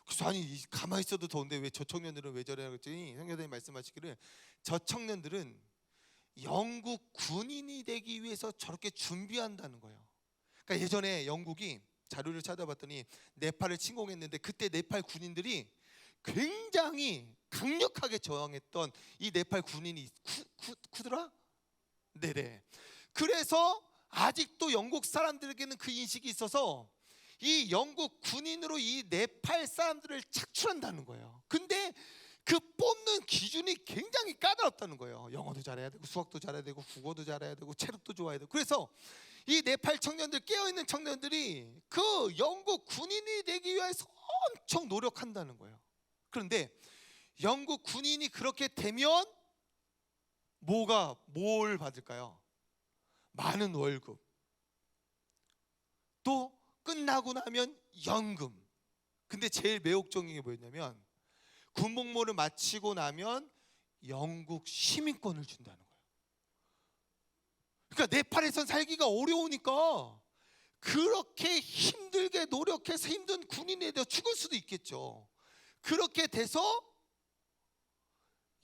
그래서 아니 가만히 있어도 더운데 왜 저 청년들은 왜 저래 그랬더니 선교사님 말씀하시기를 저 청년들은 영국 군인이 되기 위해서 저렇게 준비한다는 거예요. 그러니까 예전에 영국이 자료를 찾아봤더니 네팔을 침공했는데 그때 네팔 군인들이 굉장히 강력하게 저항했던 이 네팔 군인이 쿠드라? 네네. 그래서 아직도 영국 사람들에게는 그 인식이 있어서 이 영국 군인으로 이 네팔 사람들을 착출한다는 거예요. 근데 그 뽑는 기준이 굉장히 까다롭다는 거예요. 영어도 잘해야 되고 수학도 잘해야 되고 국어도 잘해야 되고 체력도 좋아야 되고. 그래서 이 네팔 청년들 깨어있는 청년들이 그 영국 군인이 되기 위해서 엄청 노력한다는 거예요. 그런데 영국 군인이 그렇게 되면 뭘 받을까요? 많은 월급. 또 끝나고 나면 연금. 근데 제일 매혹적인 게 뭐였냐면 군복무를 마치고 나면 영국 시민권을 준다는 거예요. 그러니까 네팔에선 살기가 어려우니까 그렇게 힘들게 노력해서 힘든 군인에 대해 죽을 수도 있겠죠. 그렇게 돼서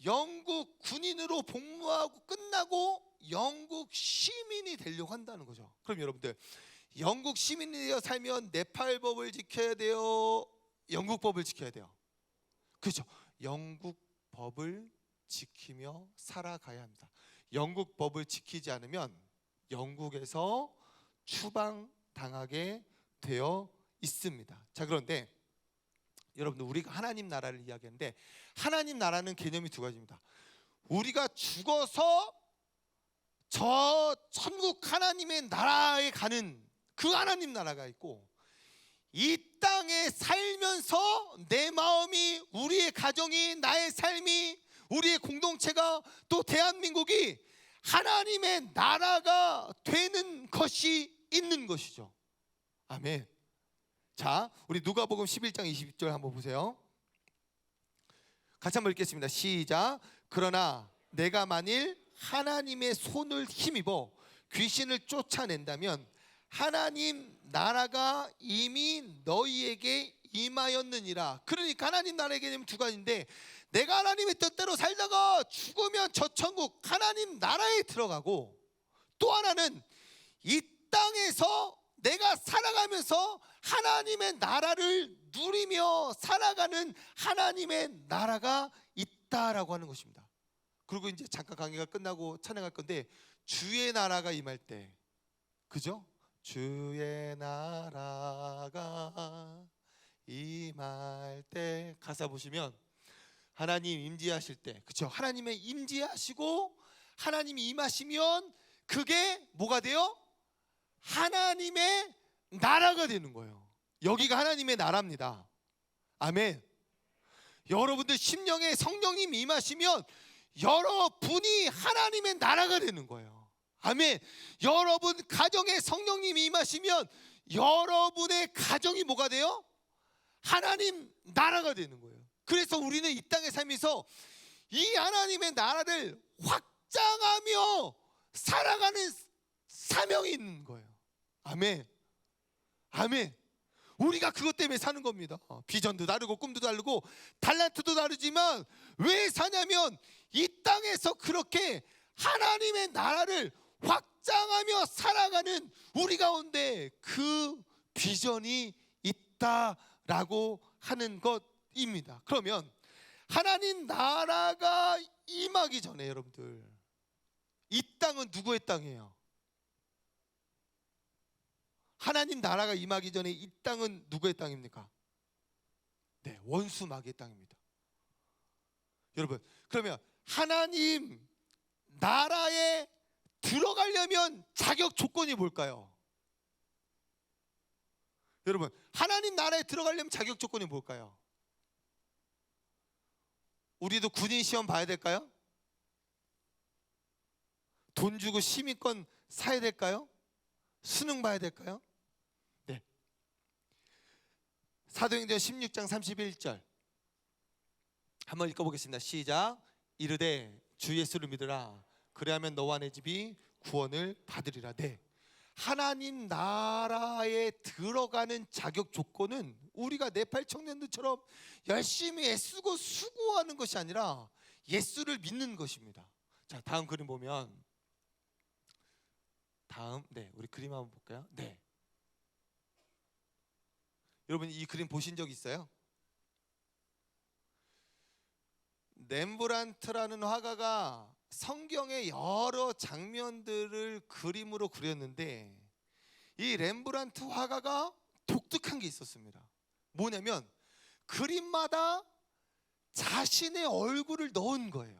영국 군인으로 복무하고 끝나고 영국 시민이 되려고 한다는 거죠. 그럼 여러분들 영국 시민이 되어 살면 네팔 법을 지켜야 돼요? 영국 법을 지켜야 돼요? 그렇죠. 영국 법을 지키며 살아가야 합니다. 영국 법을 지키지 않으면 영국에서 추방당하게 되어 있습니다. 자, 그런데 여러분들 우리가 하나님 나라를 이야기하는데 하나님 나라는 개념이 두 가지입니다. 우리가 죽어서 저 천국 하나님의 나라에 가는 그 하나님 나라가 있고 이 땅에 살면서 내 마음이 우리의 가정이 나의 삶이 우리의 공동체가 또 대한민국이 하나님의 나라가 되는 것이 있는 것이죠. 아멘. 자, 우리 누가복음 11장 20절 한번 보세요. 같이 한번 읽겠습니다. 시작. 그러나 내가 만일 하나님의 손을 힘입어 귀신을 쫓아낸다면 하나님 나라가 이미 너희에게 임하였느니라. 그러니까 하나님 나라의 개념 두 가지인데 내가 하나님의 뜻대로 살다가 죽으면 저 천국 하나님 나라에 들어가고 또 하나는 이 땅에서 내가 살아가면서 하나님의 나라를 누리며 살아가는 하나님의 나라가 있다라고 하는 것입니다. 그리고 이제 잠깐 강의가 끝나고 찬양할 건데 주의 나라가 임할 때, 그죠? 주의 나라가 임할 때 가사 보시면 하나님 임재하실 때, 그죠? 하나님의 임재하시고 하나님이 임하시면 그게 뭐가 돼요? 하나님의 나라가 되는 거예요. 여기가 하나님의 나라입니다. 아멘. 여러분들 심령에 성령님이 임하시면 여러분이 하나님의 나라가 되는 거예요. 아멘. 여러분 가정에 성령님이 임하시면 여러분의 가정이 뭐가 돼요? 하나님 나라가 되는 거예요. 그래서 우리는 이 땅에 살면서 이 하나님의 나라를 확장하며 살아가는 사명이 있는 거예요. 아멘. 아멘. 우리가 그것 때문에 사는 겁니다. 비전도 다르고 꿈도 다르고 달란트도 다르지만 왜 사냐면 이 땅에서 그렇게 하나님의 나라를 확장하며 살아가는 우리 가운데 그 비전이 있다라고 하는 것입니다. 그러면 하나님 나라가 임하기 전에 여러분들 이 땅은 누구의 땅이에요? 하나님 나라가 임하기 전에 이 땅은 누구의 땅입니까? 네, 원수 마귀의 땅입니다. 여러분, 그러면 하나님 나라에 들어가려면 자격 조건이 뭘까요? 여러분, 하나님 나라에 들어가려면 자격 조건이 뭘까요? 우리도 군인 시험 봐야 될까요? 돈 주고 시민권 사야 될까요? 수능 봐야 될까요? 네. 사도행전 16장 31절 한번 읽어보겠습니다. 시작. 이르되 주 예수를 믿으라. 그리하면 너와 내 집이 구원을 받으리라. 네. 하나님 나라에 들어가는 자격 조건은 우리가 네팔 청년들처럼 열심히 애쓰고 수고하는 것이 아니라 예수를 믿는 것입니다. 자, 다음 그림 보면 네, 우리 그림 한번 볼까요? 네. 여러분 이 그림 보신 적 있어요? 렘브란트라는 화가가 성경의 여러 장면들을 그림으로 그렸는데 이 렘브란트 화가가 독특한 게 있었습니다. 뭐냐면 그림마다 자신의 얼굴을 넣은 거예요.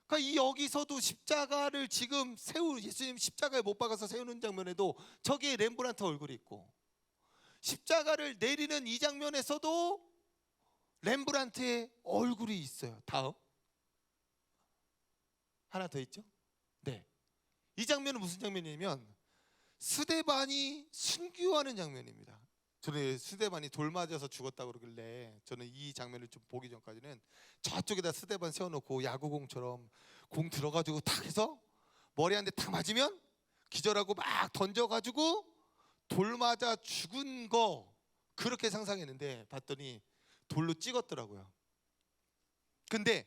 그러니까 이 여기서도 십자가를 지금 예수님 십자가에 못 박아서 세우는 장면에도 저기에 렘브란트 얼굴이 있고 십자가를 내리는 이 장면에서도 렘브란트의 얼굴이 있어요. 다음 하나 더 있죠? 네. 이 장면은 무슨 장면이냐면 스데반이 순교하는 장면입니다. 저는 스데반이 돌 맞아서 죽었다고 그러길래 저는 이 장면을 좀 보기 전까지는 저쪽에다 스데반 세워놓고 야구공처럼 공 들어가지고 탁 해서 머리 한 대 탁 맞으면 기절하고 막 던져가지고 돌 맞아 죽은 거 그렇게 상상했는데 봤더니 돌로 찍었더라고요. 근데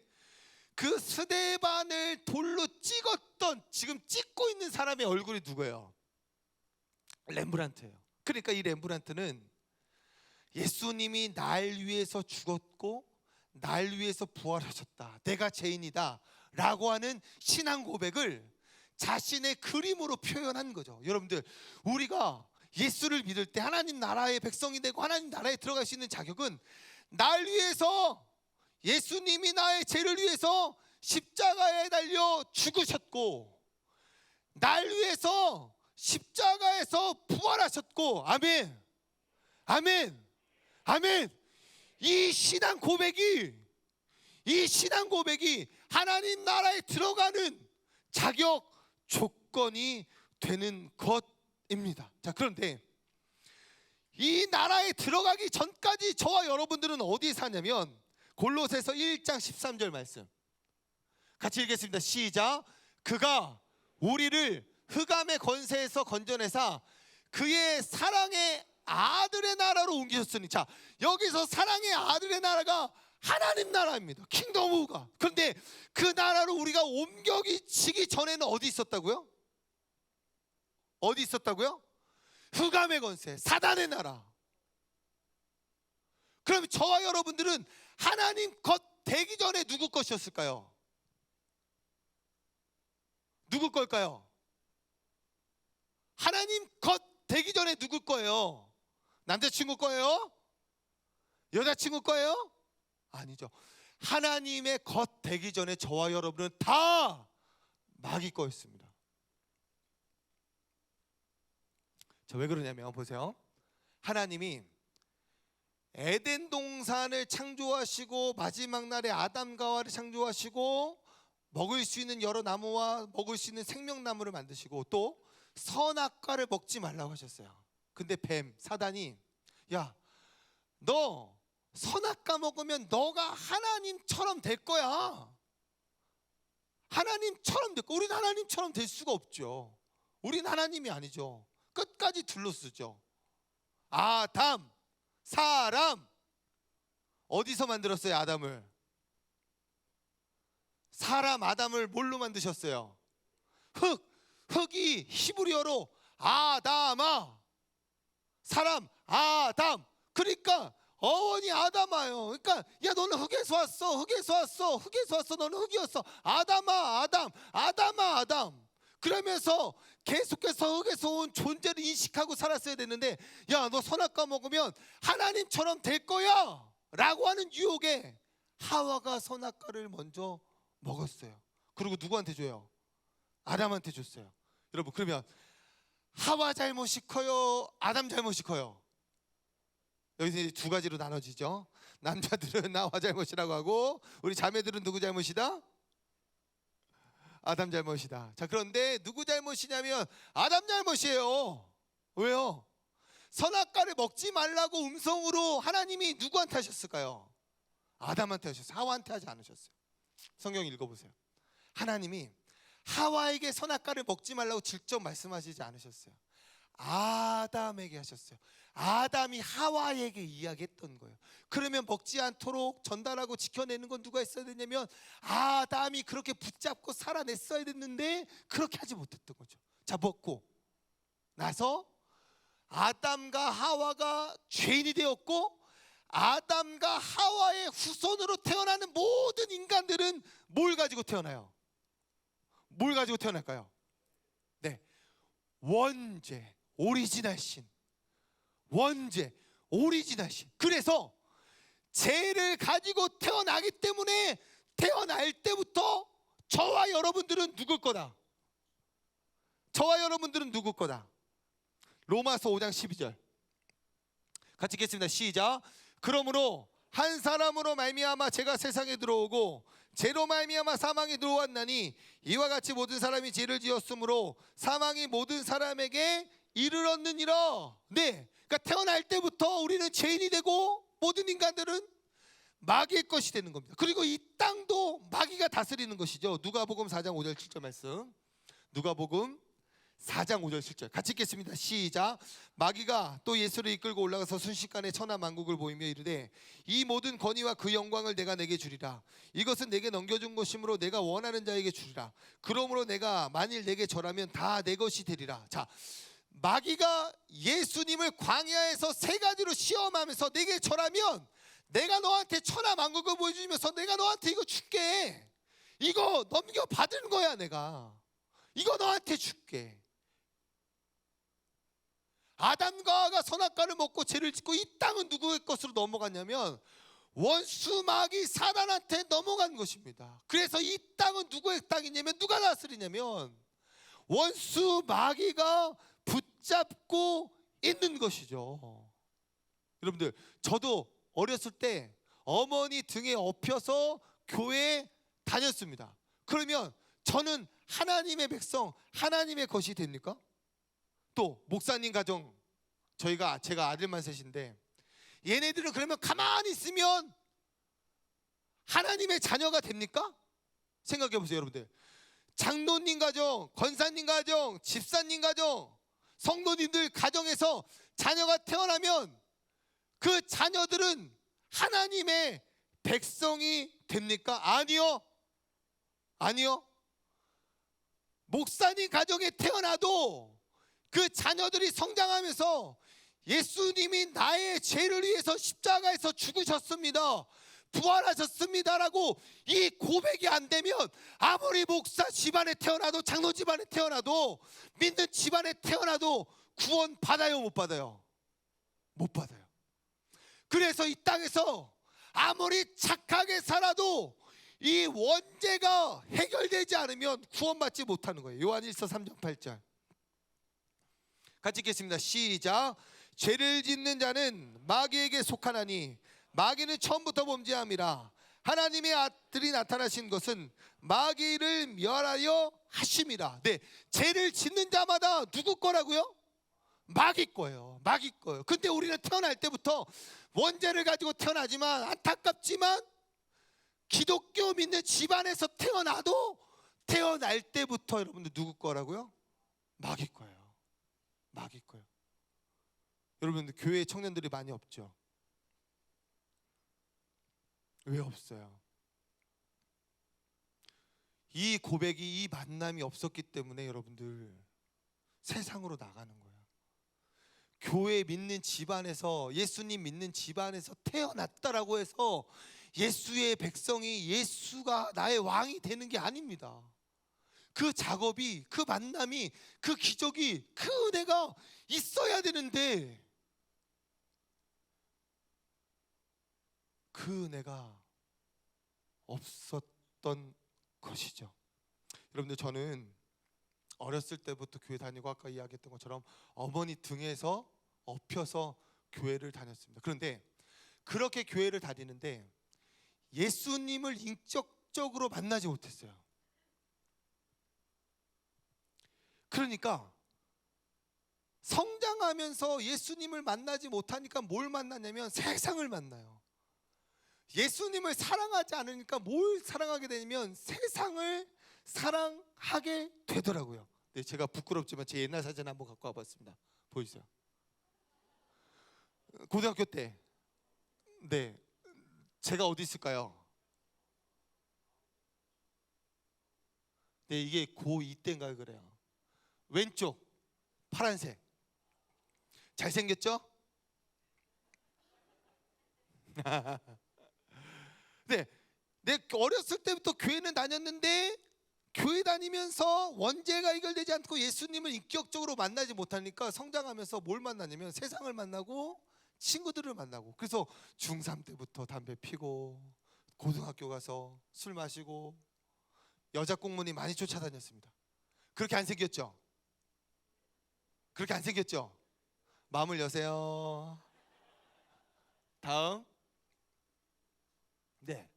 그 스데반을 돌로 찍었던 지금 찍고 있는 사람의 얼굴이 누구예요? 렘브란트예요. 그러니까 이 렘브란트는 예수님이 날 위해서 죽었고 날 위해서 부활하셨다. 내가 죄인이다 라고 하는 신앙 고백을 자신의 그림으로 표현한 거죠. 여러분들 우리가 예수를 믿을 때 하나님 나라의 백성이 되고 하나님 나라에 들어갈 수 있는 자격은 날 위해서, 예수님이 나의 죄를 위해서 십자가에 달려 죽으셨고, 날 위해서 십자가에서 부활하셨고, 아멘, 아멘, 아멘. 이 신앙 고백이 하나님 나라에 들어가는 자격 조건이 되는 것입니다. 자, 그런데 이 나라에 들어가기 전까지 저와 여러분들은 어디에 사냐면 골로새서 1장 13절 말씀 같이 읽겠습니다. 시작. 그가 우리를 흑암의 권세에서 건져내사 그의 사랑의 아들의 나라로 옮기셨으니, 자, 여기서 사랑의 아들의 나라가 하나님 나라입니다. 킹덤 오브 갓. 그런데 그 나라로 우리가 옮겨지기 전에는 어디 있었다고요? 어디 있었다고요? 흑암의 권세, 사단의 나라. 그럼 저와 여러분들은 하나님 것 되기 전에 누구 것이었을까요? 누구 걸까요? 하나님 것 되기 전에 누구 거예요? 남자친구 거예요? 여자친구 거예요? 아니죠. 하나님의 것 되기 전에 저와 여러분은 다 마귀 거였습니다. 자, 왜 그러냐면 보세요. 하나님이 에덴 동산을 창조하시고 마지막 날에 아담과 하와를 창조하시고 먹을 수 있는 여러 나무와 먹을 수 있는 생명나무를 만드시고 또 선악과를 먹지 말라고 하셨어요. 근데 뱀, 사단이, 야, 너 선악과 먹으면 너가 하나님처럼 될 거야. 하나님처럼 될 거야. 우린 하나님처럼 될 수가 없죠. 우린 하나님이 아니죠. 끝까지 둘러쓰죠. 아담, 사람. 어디서 만들었어요, 아담을? 사람 아담을 뭘로 만드셨어요? 흙이 히브리어로 아담아, 사람 아담. 그러니까 어원이 아담아요. 그러니까 야, 너는 흙에서 왔어, 흙에서 왔어, 흙에서 왔어. 너는 흙이었어. 아담아, 아담, 아담아, 아담. 그러면서 계속해서 흙에서 온 존재를 인식하고 살았어야 됐는데, 야, 너 선악과 먹으면 하나님처럼 될 거야 라고 하는 유혹에 하와가 선악과를 먼저 먹었어요. 그리고 누구한테 줘요? 아담한테 줬어요. 여러분, 그러면 하와 잘못이 커요? 아담 잘못이 커요? 여기서 이제 두 가지로 나눠지죠. 남자들은 하와 잘못이라고 하고, 우리 자매들은 누구 잘못이다? 아담 잘못이다. 자, 그런데 누구 잘못이냐면 아담 잘못이에요. 왜요? 선악과를 먹지 말라고 음성으로 하나님이 누구한테 하셨을까요? 아담한테 하셨어요. 하와한테 하지 않으셨어요. 성경 읽어보세요. 하나님이 하와에게 선악과를 먹지 말라고 직접 말씀하시지 않으셨어요. 아담에게 하셨어요. 아담이 하와에게 이야기했던 거예요. 그러면 먹지 않도록 전달하고 지켜내는 건 누가 했어야 되냐면 아담이 그렇게 붙잡고 살아냈어야 됐는데 그렇게 하지 못했던 거죠. 자, 먹고 나서 아담과 하와가 죄인이 되었고, 아담과 하와의 후손으로 태어나는 모든 인간들은 뭘 가지고 태어나요? 뭘 가지고 태어날까요? 네, 원죄, 오리지널 신. 원죄, 오리지널 신. 그래서 죄를 가지고 태어나기 때문에 태어날 때부터 저와 여러분들은 누굴 거다? 저와 여러분들은 누굴 거다? 로마서 5장 12절 같이 읽겠습니다. 시작. 그러므로 한 사람으로 말미암아 죄가 세상에 들어오고 죄로 말미암아 사망이 들어왔나니 이와 같이 모든 사람이 죄를 지었으므로 사망이 모든 사람에게 이르렀느니라. 네, 그러니까 태어날 때부터 우리는 죄인이 되고 모든 인간들은 마귀의 것이 되는 겁니다. 그리고 이 땅도 마귀가 다스리는 것이죠. 누가복음 4장 5절 7절 말씀. 누가복음 4장 5절 7절 같이 읽겠습니다. 시작. 마귀가 또 예수를 이끌고 올라가서 순식간에 천하 만국을 보이며 이르되 이 모든 권위와 그 영광을 내가 내게 주리라. 이것은 내게 넘겨준 것이므로 내가 원하는 자에게 주리라. 그러므로 내가 만일 내게 절하면 다 내 것이 되리라. 자, 마귀가 예수님을 광야에서 세 가지로 시험하면서 내게 절하면 내가 너한테 천하 만국을 보여주면서 내가 너한테 이거 줄게. 이거 넘겨받은 거야. 내가 이거 너한테 줄게. 아담과 하와가 선악과를 먹고 죄를 짓고 이 땅은 누구의 것으로 넘어갔냐면 원수 마귀 사단한테 넘어간 것입니다. 그래서 이 땅은 누구의 땅이냐면, 누가 다스리냐면 원수 마귀가 붙잡고 있는 것이죠. 여러분들, 저도 어렸을 때 어머니 등에 업혀서 교회에 다녔습니다. 그러면 저는 하나님의 백성, 하나님의 것이 됩니까? 또 목사님 가정, 제가 아들만 셋인데, 얘네들은 그러면 가만히 있으면 하나님의 자녀가 됩니까? 생각해 보세요, 여러분들. 장로님 가정, 권사님 가정, 집사님 가정, 성도님들 가정에서 자녀가 태어나면 그 자녀들은 하나님의 백성이 됩니까? 아니요. 아니요. 목사님 가정에 태어나도 그 자녀들이 성장하면서 예수님이 나의 죄를 위해서 십자가에서 죽으셨습니다, 부활하셨습니다라고 이 고백이 안 되면, 아무리 목사 집안에 태어나도, 장로 집안에 태어나도, 믿는 집안에 태어나도 구원 받아요, 못 받아요? 못 받아요. 그래서 이 땅에서 아무리 착하게 살아도 이 원죄가 해결되지 않으면 구원받지 못하는 거예요. 요한일서 3장 8절 같이 읽겠습니다. 시작. 죄를 짓는 자는 마귀에게 속하나니 마귀는 처음부터 범죄함이라. 하나님의 아들이 나타나신 것은 마귀를 멸하여 하심이라. 네, 죄를 짓는 자마다 누구 거라고요? 마귀 거예요. 마귀 거예요. 근데 우리는 태어날 때부터 원죄를 가지고 태어나지만, 안타깝지만 기독교 믿는 집안에서 태어나도 태어날 때부터 여러분들 누구 거라고요? 마귀 거예요. 마귀 거예요. 여러분들, 교회에 청년들이 많이 없죠? 왜 없어요? 이 고백이, 이 만남이 없었기 때문에 여러분들 세상으로 나가는 거예요. 교회 믿는 집안에서, 예수님 믿는 집안에서 태어났다라고 해서 예수의 백성이, 예수가 나의 왕이 되는 게 아닙니다. 그 작업이, 그 만남이, 그 기적이, 그 은혜가 있어야 되는데 그 은혜가 없었던 것이죠. 여러분들, 저는 어렸을 때부터 교회 다니고 아까 이야기했던 것처럼 어머니 등에서 업혀서 교회를 다녔습니다. 그런데 그렇게 교회를 다니는데 예수님을 인격적으로 만나지 못했어요. 그러니까 성장하면서 예수님을 만나지 못하니까 뭘 만나냐면 세상을 만나요. 예수님을 사랑하지 않으니까 뭘 사랑하게 되냐면 세상을 사랑하게 되더라고요. 네, 제가 부끄럽지만 제 옛날 사진 한번 갖고 와봤습니다. 보이세요? 고등학교 때, 네, 제가 어디 있을까요? 네, 이게 고2 때인가요? 그래요. 왼쪽 파란색, 잘생겼죠? 네, 내 어렸을 때부터 교회는 다녔는데 교회 다니면서 원죄가 해결되지 않고 예수님을 인격적으로 만나지 못하니까 성장하면서 뭘 만나냐면 세상을 만나고 친구들을 만나고, 그래서 중3 때부터 담배 피고 고등학교 가서 술 마시고 여자 공무원이 많이 쫓아다녔습니다. 그렇게 안 생겼죠? 그렇게 안 생겼죠? 마음을 여세요. 다음. 네,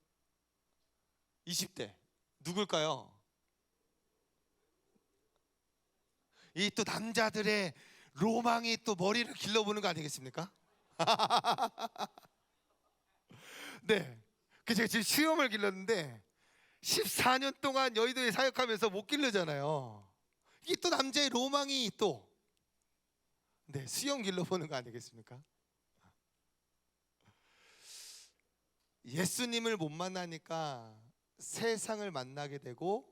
20대 누굴까요? 이 또 남자들의 로망이 또 머리를 길러보는 거 아니겠습니까? 네, 그 제가 지금 수염을 길렀는데 14년 동안 여의도에 사역하면서 못 기르잖아요. 이게 또 남자의 로망이 또, 네, 수염 길러보는 거 아니겠습니까? 예수님을 못 만나니까 세상을 만나게 되고,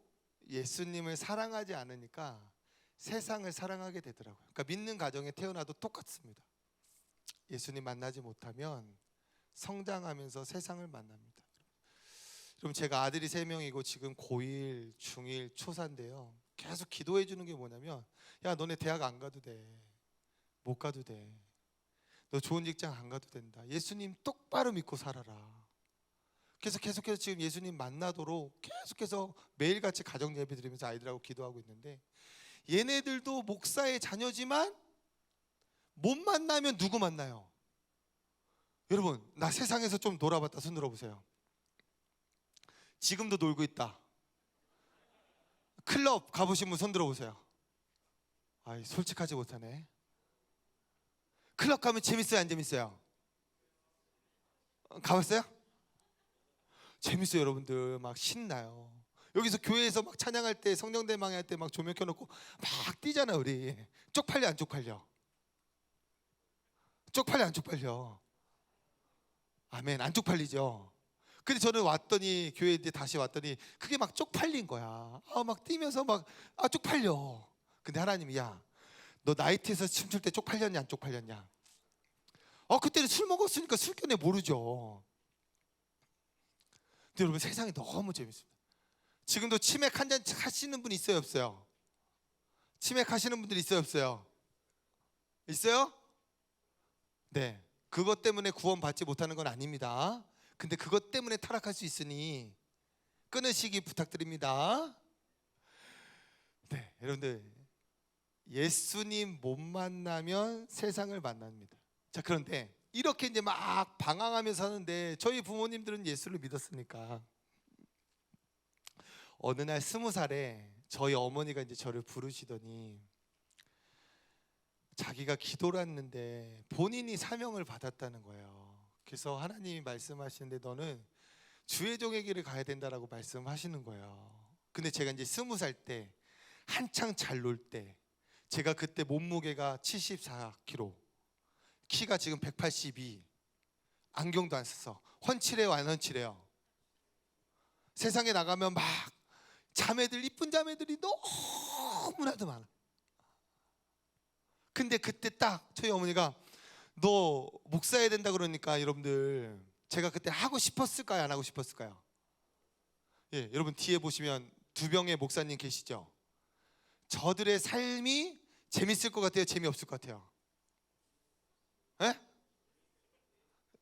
예수님을 사랑하지 않으니까 세상을 사랑하게 되더라고요. 그러니까 믿는 가정에 태어나도 똑같습니다. 예수님 만나지 못하면 성장하면서 세상을 만납니다. 그럼 제가 아들이 3명이고 지금 고1, 중1, 초4인데요. 계속 기도해 주는 게 뭐냐면, 야, 너네 대학 안 가도 돼. 못 가도 돼. 너 좋은 직장 안 가도 된다. 예수님 똑바로 믿고 살아라. 그래서 계속해서 지금 예수님 만나도록 계속해서 매일같이 가정 예배 드리면서 아이들하고 기도하고 있는데, 얘네들도 목사의 자녀지만 못 만나면 누구 만나요? 여러분, 나 세상에서 좀 놀아봤다 손 들어보세요. 지금도 놀고 있다. 클럽 가보신 분 손 들어보세요. 아이, 솔직하지 못하네. 클럽 가면 재밌어요, 안 재밌어요? 가봤어요? 재밌어요, 여러분들. 막 신나요. 여기서 교회에서 막 찬양할 때, 성령대망 할 때 막 조명 켜놓고 막 뛰잖아 우리. 쪽팔려 안 쪽팔려? 쪽팔려 안 쪽팔려? 아멘. 안 쪽팔리죠. 근데 저는 왔더니, 교회에 이제 다시 왔더니 그게 막 쪽팔린 거야. 막 뛰면서 막 쪽팔려. 근데 하나님이, 야, 너 나이트에서 춤출 때 쪽팔렸냐 안 쪽팔렸냐? 그때는 술 먹었으니까 술견에 모르죠. 근데 여러분, 세상이 너무 재밌습니다. 지금도 치맥 한 잔 하시는 분 있어요, 없어요? 치맥 하시는 분들 있어요, 없어요? 있어요? 네. 그것 때문에 구원 받지 못하는 건 아닙니다. 근데 그것 때문에 타락할 수 있으니 끊으시기 부탁드립니다. 네, 여러분들, 예수님 못 만나면 세상을 만납니다. 자, 그런데 이렇게 이제 막 방황하면서 사는데, 저희 부모님들은 예수를 믿었으니까 어느 날 20살에 저희 어머니가 이제 저를 부르시더니, 자기가 기도를 했는데 본인이 사명을 받았다는 거예요. 그래서 하나님이 말씀하시는데 너는 주의 종의 길을 가야 된다라고 말씀하시는 거예요. 근데 제가 이제 20살 때 한창 잘 놀 때, 제가 그때 몸무게가 74kg, 키가 지금 182, 안경도 안 썼어. 훤칠해요, 안 훤칠해요? 세상에 나가면 막 자매들, 이쁜 자매들이 너무나도 많아. 근데 그때 딱 저희 어머니가 너 목사해야 된다 그러니까, 여러분들, 제가 그때 하고 싶었을까요, 안 하고 싶었을까요? 예, 여러분 뒤에 보시면 두 명의 목사님 계시죠? 저들의 삶이 재밌을 것 같아요, 재미없을 것 같아요? 예?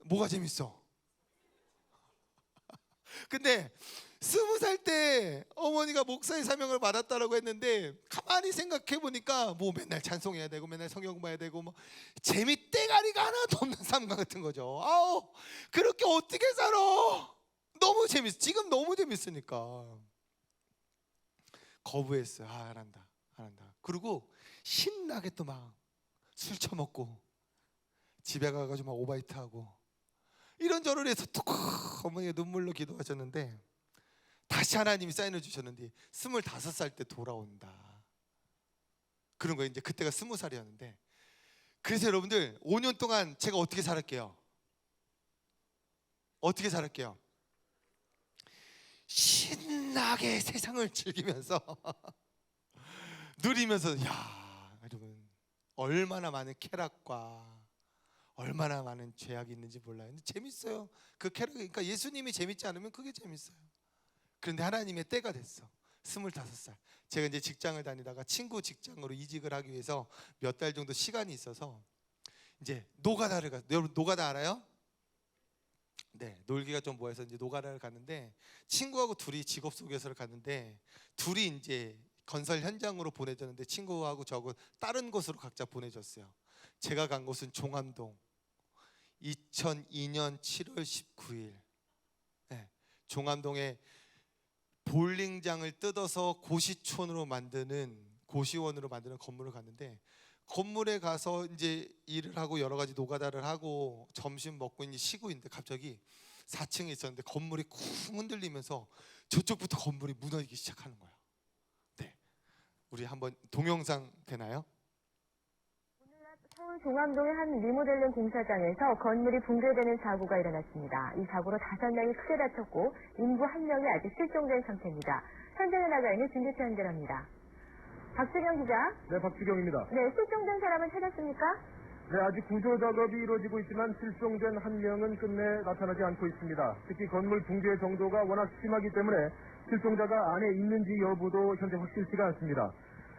뭐가 재밌어? 근데 20살 때 어머니가 목사의 사명을 받았다라고 했는데, 가만히 생각해 보니까 뭐 맨날 찬송해야 되고 맨날 성경 공부해야 되고 뭐 재미떼가리가 하나도 없는 삶 같은 거죠. 그렇게 어떻게 살아? 너무 재밌어. 지금 너무 재밌으니까 거부했어요. 안 한다. 그리고 신나게 또 막 술 처먹고 집에 가가지고 막 오바이트하고 이런저런 해서 또 어머니가 눈물로 기도하셨는데, 다시 하나님이 사인을 주셨는데 25살 때 돌아온다. 그런 거예요. 이제 그때가 20살이었는데, 그래서 여러분들 5년 동안 제가 어떻게 살았게요? 어떻게 살았게요? 신나게 세상을 즐기면서 누리면서, 야, 여러분, 얼마나 많은 쾌락과 얼마나 많은 죄악이 있는지 몰라요. 근데 재밌어요. 그 쾌락, 그러니까 예수님이 재밌지 않으면 그게 재밌어요. 그런데 하나님의 때가 됐어. 25살. 제가 이제 직장을 다니다가 친구 직장으로 이직을 하기 위해서 몇 달 정도 시간이 있어서 이제 노가다를 갔어요. 여러분 노가다 알아요? 네, 놀기가 좀 뭐해서 이제 노가다를 갔는데, 친구하고 둘이 직업 소개서를 갔는데, 둘이 이제 건설 현장으로 보내졌는데 친구하고 저하고 다른 곳으로 각자 보내졌어요. 제가 간 곳은 종암동. 2002년 7월 19일 네, 종암동에 볼링장을 뜯어서 고시촌으로 만드는, 고시원으로 만드는 건물을 갔는데, 건물에 가서 이제 일을 하고 여러 가지 노가다를 하고 점심 먹고 이제 쉬고 있는데, 갑자기 4층에 있었는데 건물이 쿵 흔들리면서 저쪽부터 건물이 무너지기 시작하는 거예요. 네, 우리 한번 동영상 되나요?
서울 종암동의 한 리모델링 공사장에서 건물이 붕괴되는 사고가 일어났습니다. 이 사고로 5명이 크게 다쳤고 인부 1명이 아직 실종된 상태입니다. 현장에 나가 있는 진대태 연결합니다. 박주경 기자.
네, 박주경입니다.
네, 실종된 사람은 찾았습니까?
네, 아직 구조 작업이 이루어지고 있지만 실종된 1명은 끝내 나타나지 않고 있습니다. 특히 건물 붕괴 정도가 워낙 심하기 때문에 실종자가 안에 있는지 여부도 현재 확실치가 않습니다.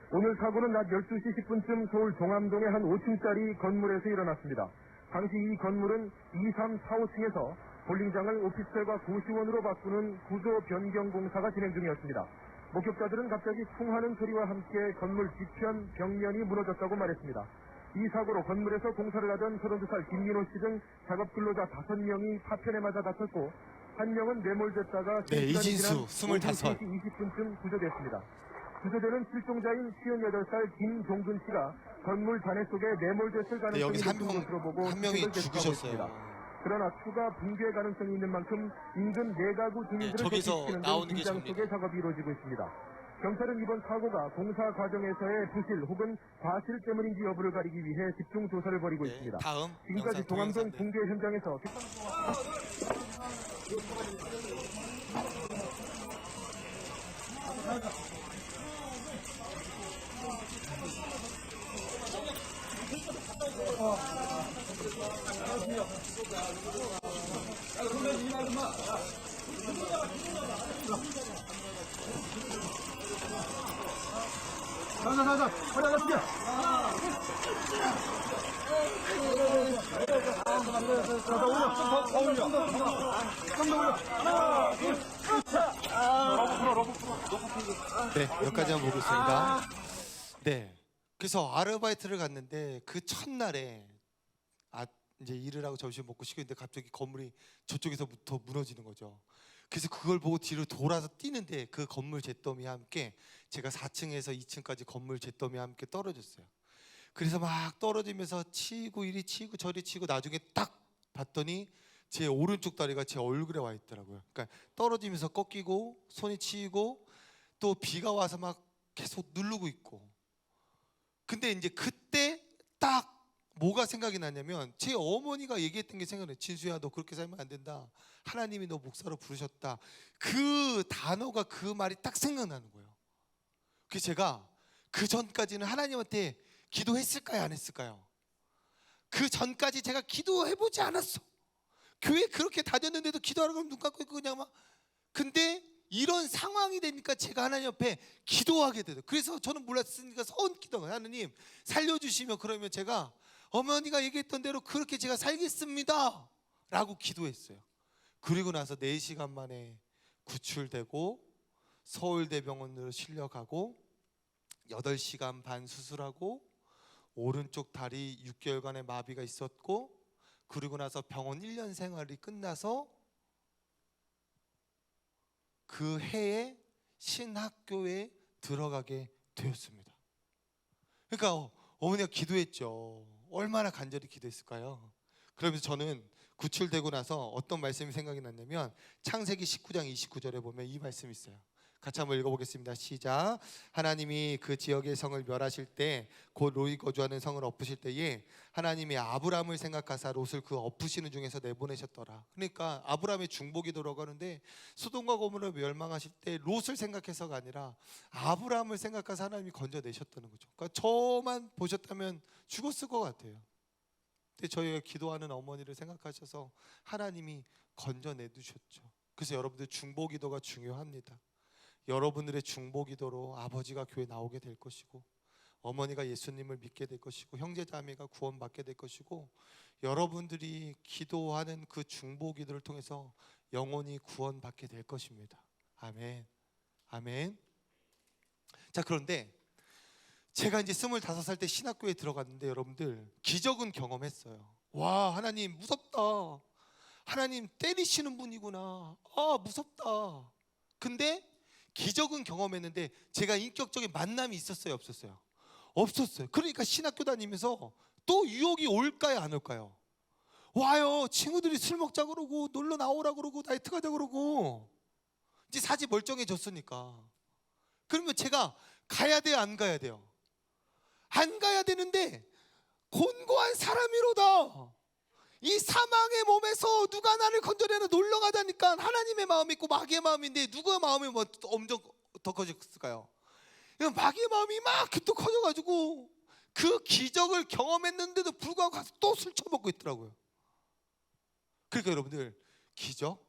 오늘 사고는 낮 12시 10분쯤 서울 종암동의 한 5층짜리 건물에서 일어났습니다. 당시 이 건물은 2, 3, 4, 5층에서 볼링장을 오피스텔과 고시원으로 바꾸는 구조 변경 공사가 진행 중이었습니다. 목격자들은 갑자기 쿵하는 소리와 함께 건물 뒤편 벽면이 무너졌다고 말했습니다. 이 사고로 건물에서 공사를 하던 32살 김민호 씨 등 작업 근로자 5명이 파편에 맞아 다쳤고, 한 명은 매몰됐다가
네,
시간이
이진수,
지난
25.
3시 20분쯤 구조됐습니다. 구조대는 실종자인 58살 김종근 씨가 건물 잔해 속에 매몰됐을
네,
가능성이
여기서
높은 것으로 보고
한 명이
수색을 계속하고
죽으셨어요.
있습니다. 그러나 추가 붕괴 가능성이 있는 만큼 인근 4가구 주민들을
저기서
대피시키는
나오는
등
게
긴장
접니다.
속에 작업이 이루어지고 있습니다. 경찰은 이번 사고가 공사 과정에서의 부실 혹은 과실 때문인지 여부를 가리기 위해 집중 조사를 벌이고
네,
있습니다.
다음
지금까지
영상
동암동
동영상.
붕괴 현장에서
네, 여기까지 한번 보겠습니다. 네, 그래서 아르바이트를 갔는데 그 첫날에 이제 일을 하고 점심 먹고 쉬고 있는데 갑자기 건물이 저쪽에서부터 무너지는 거죠. 그래서 그걸 보고 뒤로 돌아서 뛰는데 그 건물 잿더미와 함께 제가 4층에서 2층까지 건물 잿더미와 함께 떨어졌어요. 그래서 막 떨어지면서 치고 이리 치고 저리 치고 나중에 딱 봤더니 제 오른쪽 다리가 제 얼굴에 와 있더라고요. 그러니까 떨어지면서 꺾이고 손이 치이고 또 비가 와서 막 계속 누르고 있고. 근데 이제 그때 딱 뭐가 생각이 나냐면 제 어머니가 얘기했던 게 생각나요. 진수야, 너 그렇게 살면 안 된다. 하나님이 너 목사로 부르셨다. 그 단어가, 그 말이 딱 생각나는 거예요. 그래서 제가 그 전까지는 하나님한테 기도했을까요, 안 했을까요? 그 전까지 제가 기도해보지 않았어. 교회 그렇게 다녔는데도 기도하라고 하면 눈 감고 있고 그냥 막. 근데 이런 상황이 되니까 제가 하나님 앞에 기도하게 돼요. 그래서 저는 몰랐으니까 기도가, 하나님 살려주시면 그러면 제가 어머니가 얘기했던 대로 그렇게 제가 살겠습니다 라고 기도했어요. 그리고 나서 4시간 만에 구출되고 서울대병원으로 실려가고 8시간 반 수술하고 오른쪽 다리 6개월간의 마비가 있었고, 그리고 나서 병원 1년 생활이 끝나서 그 해에 신학교에 들어가게 되었습니다. 그러니까 어머니가 기도했죠. 얼마나 간절히 기도했을까요? 그러면서 저는 구출되고 나서 어떤 말씀이 생각이 났냐면 창세기 19장 29절에 보면 이 말씀이 있어요. 같이 한번 읽어보겠습니다. 시작. 하나님이 그 지역의 성을 멸하실 때, 곧 롯이 거주하는 성을 엎으실 때에 하나님이 아브람을 생각하사 롯을 그 엎으시는 중에서 내보내셨더라. 그러니까 아브람의 중복이 들어가는데 소돔과 고모를 멸망하실 때 롯을 생각해서가 아니라 아브람을 생각해서 하나님이 건져내셨다는 거죠. 그러니까 저만 보셨다면 죽었을 것 같아요. 근데 저희가 기도하는 어머니를 생각하셔서 하나님이 건져내 두셨죠. 그래서 여러분들 중보기도가 중요합니다. 여러분들의 중보기도로 아버지가 교회 나오게 될 것이고, 어머니가 예수님을 믿게 될 것이고, 형제자매가 구원받게 될 것이고, 여러분들이 기도하는 그 중보기도를 통해서 영혼이 구원받게 될 것입니다. 아멘. 아멘. 자, 그런데 제가 이제 25살 때 신학교에 들어갔는데 여러분들 기적은 경험했어요. 와, 하나님 무섭다. 하나님 때리시는 분이구나. 아, 무섭다. 근데 기적은 경험했는데 제가 인격적인 만남이 있었어요, 없었어요? 없었어요. 그러니까 신학교 다니면서 또 유혹이 올까요, 안 올까요? 와요. 친구들이 술 먹자 그러고 놀러 나오라 그러고 나이트 가자 그러고. 이제 사지 멀쩡해졌으니까. 그러면 제가 가야 돼요, 안 가야 돼요? 안 가야 되는데 곤고한 사람이로다. 이 사망의 몸에서 누가 나를 건져내나 놀러 가자니까 하나님의 마음이 있고 마귀의 마음인데 누구의 마음이 뭐 엄청 더 커졌을까요? 마귀의 마음이 막 또 커져가지고 그 기적을 경험했는데도 불구하고 가서 또 술 처먹고 있더라고요. 그러니까 여러분들 기적,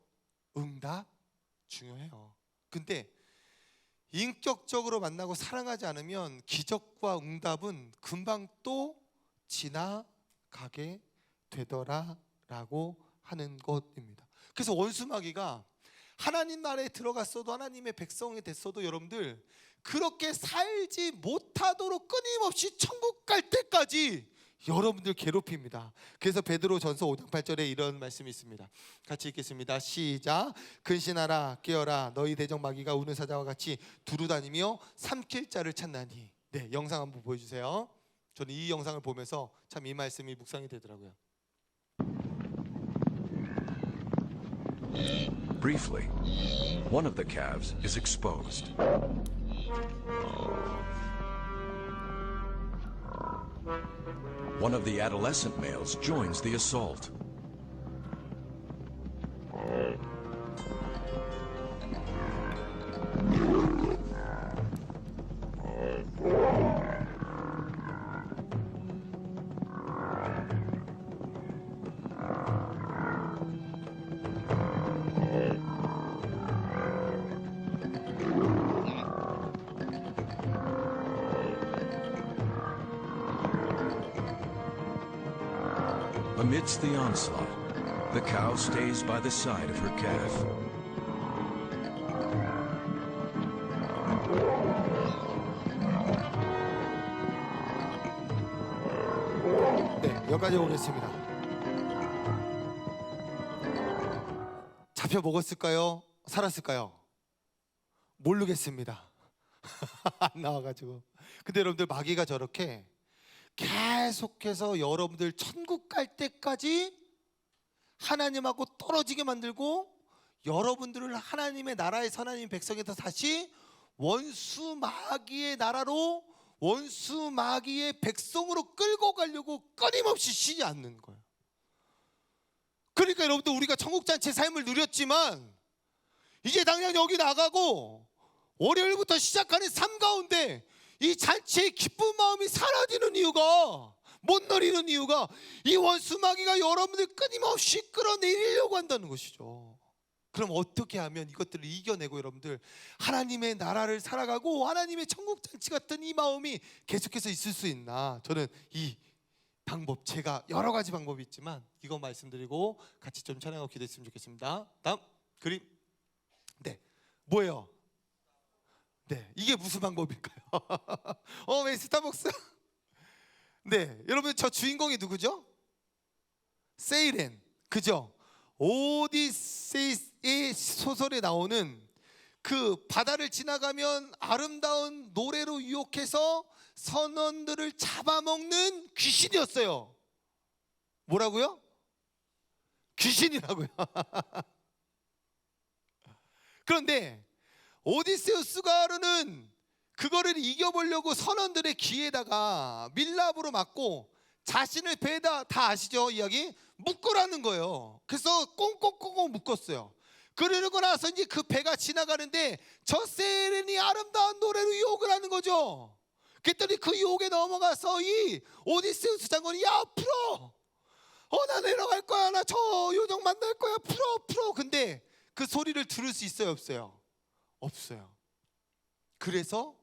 응답 중요해요. 근데 인격적으로 만나고 사랑하지 않으면 기적과 응답은 금방 또 지나가게 되더라라고 하는 것입니다. 그래서 원수 마귀가 하나님 나라에 들어갔어도 하나님의 백성이 됐어도 여러분들 그렇게 살지 못하도록 끊임없이 천국 갈 때까지 여러분들 괴롭힙니다. 그래서 베드로전서 5장 8절에 이런 말씀이 있습니다. 같이 읽겠습니다. 시작. 근신하라 깨어라 너희 대적 마귀가 우는 사자와 같이 두루다니며 삼킬 자를 찾나니. 네, 영상 한번 보여주세요. 저는 이 영상을 보면서 참 이 말씀이 묵상이 되더라고요.
Briefly, one of the calves is exposed. One of the adolescent males joins the assault. Amidst the onslaught, the cow stays by the side of her calf.
네, 여기까지 오겠습니다. 잡혀 먹었을까요? 살았을까요? 모르겠습니다. 안 나와가지고. 근데 여러분들 마귀가 저렇게 계속해서 여러분들 천국 갈 때까지 하나님하고 떨어지게 만들고 여러분들을 하나님의 나라에서 하나님 백성에서 다시 원수 마귀의 나라로 원수 마귀의 백성으로 끌고 가려고 끊임없이 쉬지 않는 거예요. 그러니까 여러분들 우리가 천국잔치의 삶을 누렸지만 이제 당장 여기 나가고 월요일부터 시작하는 삶 가운데 이 잔치의 기쁜 마음이 사라지는 이유가, 못 누리는 이유가 이 원수 마귀가 여러분들 끊임없이 끌어내리려고 한다는 것이죠. 그럼 어떻게 하면 이것들을 이겨내고 여러분들 하나님의 나라를 살아가고 하나님의 천국잔치 같은 이 마음이 계속해서 있을 수 있나. 저는 이 방법, 제가 여러 가지 방법이 있지만 이거 말씀드리고 같이 좀 찬양하고 기도했으면 좋겠습니다. 다음 그림. 네, 뭐예요? 네, 이게 무슨 방법일까요? 왜 스타벅스? 네, 여러분 저 주인공이 누구죠? 세이렌, 그죠? 오디세이의 소설에 나오는 그 바다를 지나가면 아름다운 노래로 유혹해서 선원들을 잡아먹는 귀신이었어요. 뭐라고요? 귀신이라고요. 그런데 오디세우스가르는 그거를 이겨보려고 선원들의 귀에다가 밀랍으로 맞고 자신을 배에다, 다 아시죠? 이야기? 묶으라는 거예요. 그래서 꽁꽁꽁꽁 묶었어요. 그러고 나서 이제 그 배가 지나가는데 저 세렌이 아름다운 노래로 유혹을 하는 거죠. 그랬더니 그 유혹에 넘어가서 이 오디세우스 장군이 야 풀어, 나 내려갈 거야, 나 저 요정 만날 거야, 풀어. 근데 그 소리를 들을 수 있어요, 없어요? 없어요. 그래서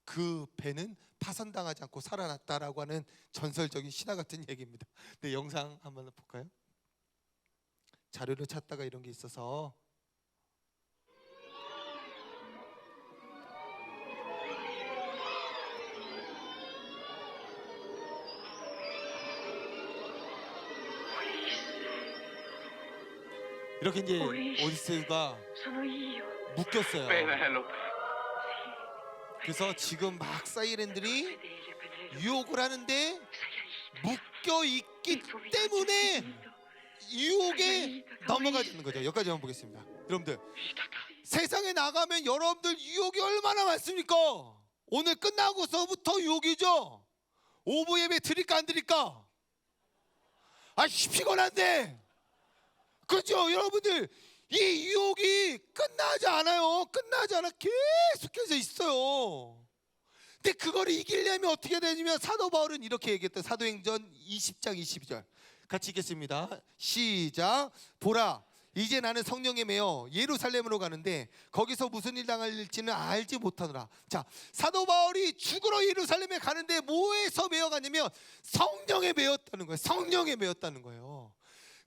그 배는 파손당하지 않고 살아났다라고 하는 전설적인 신화 같은 얘기입니다. 네, 영상 한번 볼까요? 자료를 찾다가 이런 게 있어서 이렇게 이제 오디세이가 묶였어요. 그래서 지금 막 사이렌들이 유혹을 하는데 묶여 있기 때문에 유혹에 넘어가는 거죠. 여기까지 한번 보겠습니다. 여러분들 세상에 나가면 여러분들 유혹이 얼마나 많습니까? 오늘 끝나고서부터 유혹이죠. 오후 예배 드릴까 안 드릴까? 피곤한데. 그렇죠, 여러분들. 이 유혹이 끝나지 않아요. 끝나지 않아. 계속해서 있어요. 근데 그거를 이기려면 어떻게 되냐면 사도 바울은 이렇게 얘기했던 사도행전 20장 22절 같이 읽겠습니다. 시작. 보라, 이제 나는 성령에 매여 예루살렘으로 가는데 거기서 무슨 일 당할지는 알지 못하노라. 자, 사도 바울이 죽으러 예루살렘에 가는데 뭐에서 매여 가냐면 성령에 매였다는 거예요. 성령에 매였다는 거예요.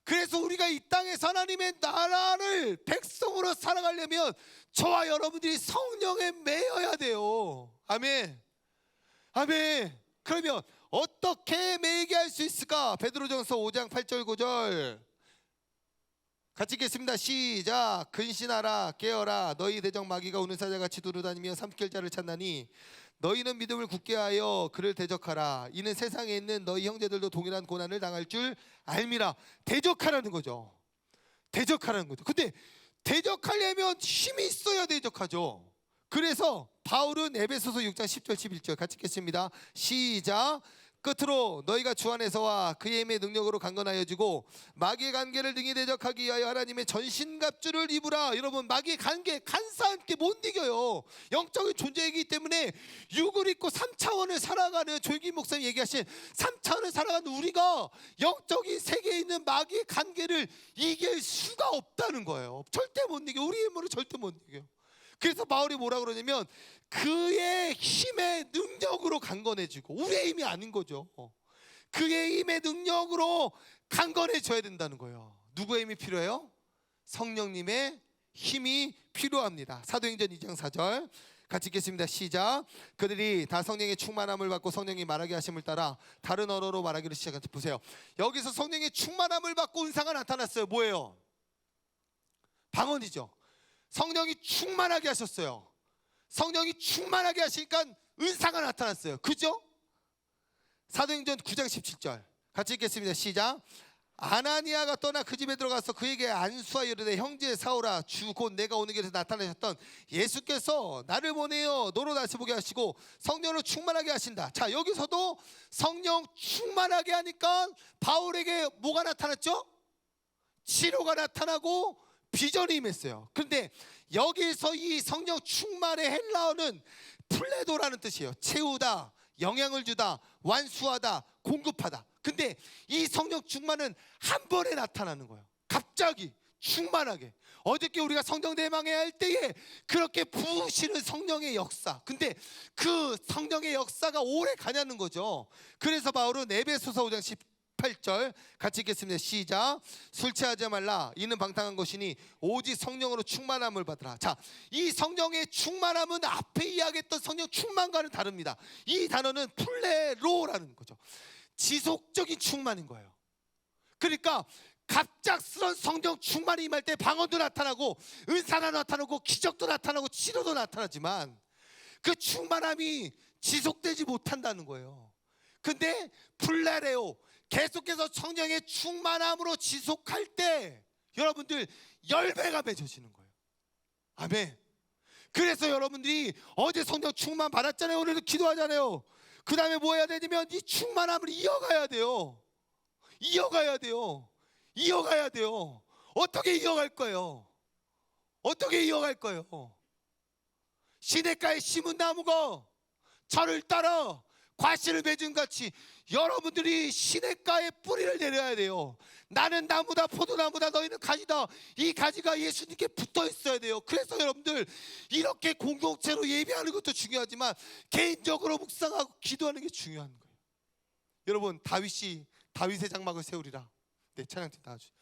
그래서 우리가 이 땅에서 하나님의 나라를 백성으로 살아가려면 저와 여러분들이 성령에 매여야 돼요. 아멘. 아멘. 그러면 어떻게 매이게 할 수 있을까? 베드로전서 5장 8절 9절 같이 읽겠습니다. 시작. 근신하라 깨어라 너희 대적 마귀가 우는 사자같이 두루다니며 삼킬 자를 찾나니 너희는 믿음을 굳게 하여 그를 대적하라. 이는 세상에 있는 너희 형제들도 동일한 고난을 당할 줄 알미라. 대적하라는 거죠. 대적하라는 거죠. 근데 대적하려면 힘이 있어야 대적하죠. 그래서 바울은 에베소서 6장 10절 11절 같이 읽겠습니다. 시작. 끝으로 너희가 주 안에서와 그의 힘의 능력으로 강건하여 지고 마귀의 관계를 등에 대적하기 위하여 하나님의 전신갑주를 입으라. 여러분, 마귀의 관계 간사함께 못 이겨요. 영적인 존재이기 때문에 육을 입고 3차원을 살아가는 조익인 목사님 얘기하신 3차원을 살아가는 우리가 영적인 세계에 있는 마귀의 관계를 이길 수가 없다는 거예요. 절대 못 이겨. 우리 힘으로 절대 못 이겨요. 그래서 바울이 뭐라 그러냐면 그의 힘의 능력으로 강건해지고, 우리의 힘이 아닌 거죠. 그의 힘의 능력으로 강건해져야 된다는 거예요. 누구의 힘이 필요해요? 성령님의 힘이 필요합니다. 사도행전 2장 4절 같이 읽겠습니다. 시작. 그들이 다 성령의 충만함을 받고 성령이 말하게 하심을 따라 다른 언어로 말하기를 시작했다. 보세요. 여기서 성령의 충만함을 받고 은사가 나타났어요. 뭐예요? 방언이죠. 성령이 충만하게 하셨어요. 성령이 충만하게 하시니까 은사가 나타났어요. 그죠? 사도행전 9장 17절 같이 읽겠습니다. 시작. 아나니아가 떠나 그 집에 들어가서 그에게 안수하여 이르되 형제 사울아 주 곧 내가 오는 길에서 나타나셨던 예수께서 나를 보내어 너로 다시 보게 하시고 성령으로 충만하게 하신다. 자, 여기서도 성령 충만하게 하니까 바울에게 뭐가 나타났죠? 치료가 나타나고 비전이 임했어요. 그런데 여기서 이 성령 충만의 헬라어는 플레도라는 뜻이에요. 채우다, 영향을 주다, 완수하다, 공급하다. 근데 이 성령 충만은 한 번에 나타나는 거예요. 갑자기 충만하게. 어저께 우리가 성령 대망회 할 때에 그렇게 부으시는 성령의 역사. 근데 그 성령의 역사가 오래 가냐는 거죠. 그래서 바울은 에베소서 5장 18절 같이 읽겠습니다. 시작. 술 취하지 말라. 이는 방탕한 것이니 오직 성령으로 충만함을 받으라. 자, 이 성령의 충만함은 앞에 이야기했던 성령 충만과는 다릅니다. 이 단어는 플레로라는 거죠. 지속적인 충만인 거예요. 그러니까 갑작스런 성령 충만이 임할 때 방언도 나타나고 은사가 나타나고 기적도 나타나고 치료도 나타나지만 그 충만함이 지속되지 못한다는 거예요. 근데 플레레오, 계속해서 성령의 충만함으로 지속할 때 여러분들 열매가 맺어지는 거예요. 아멘. 그래서 여러분들이 어제 성령 충만 받았잖아요. 오늘도 기도하잖아요. 그 다음에 뭐 해야 되냐면 이 충만함을 이어가야 돼요. 이어가야 돼요. 이어가야 돼요. 어떻게 이어갈 거예요? 어떻게 이어갈 거예요? 시냇가에 심은 나무가 저를 따라 과실을 맺은 같이 여러분들이 시냇가에 뿌리를 내려야 돼요. 나는 나무다, 포도나무다, 너희는 가지다. 이 가지가 예수님께 붙어 있어야 돼요. 그래서 여러분들 이렇게 공동체로 예배하는 것도 중요하지만 개인적으로 묵상하고 기도하는 게 중요한 거예요. 여러분, 다윗이 다윗의 장막을 세우리라. 네, 찬양팀 나와주세요.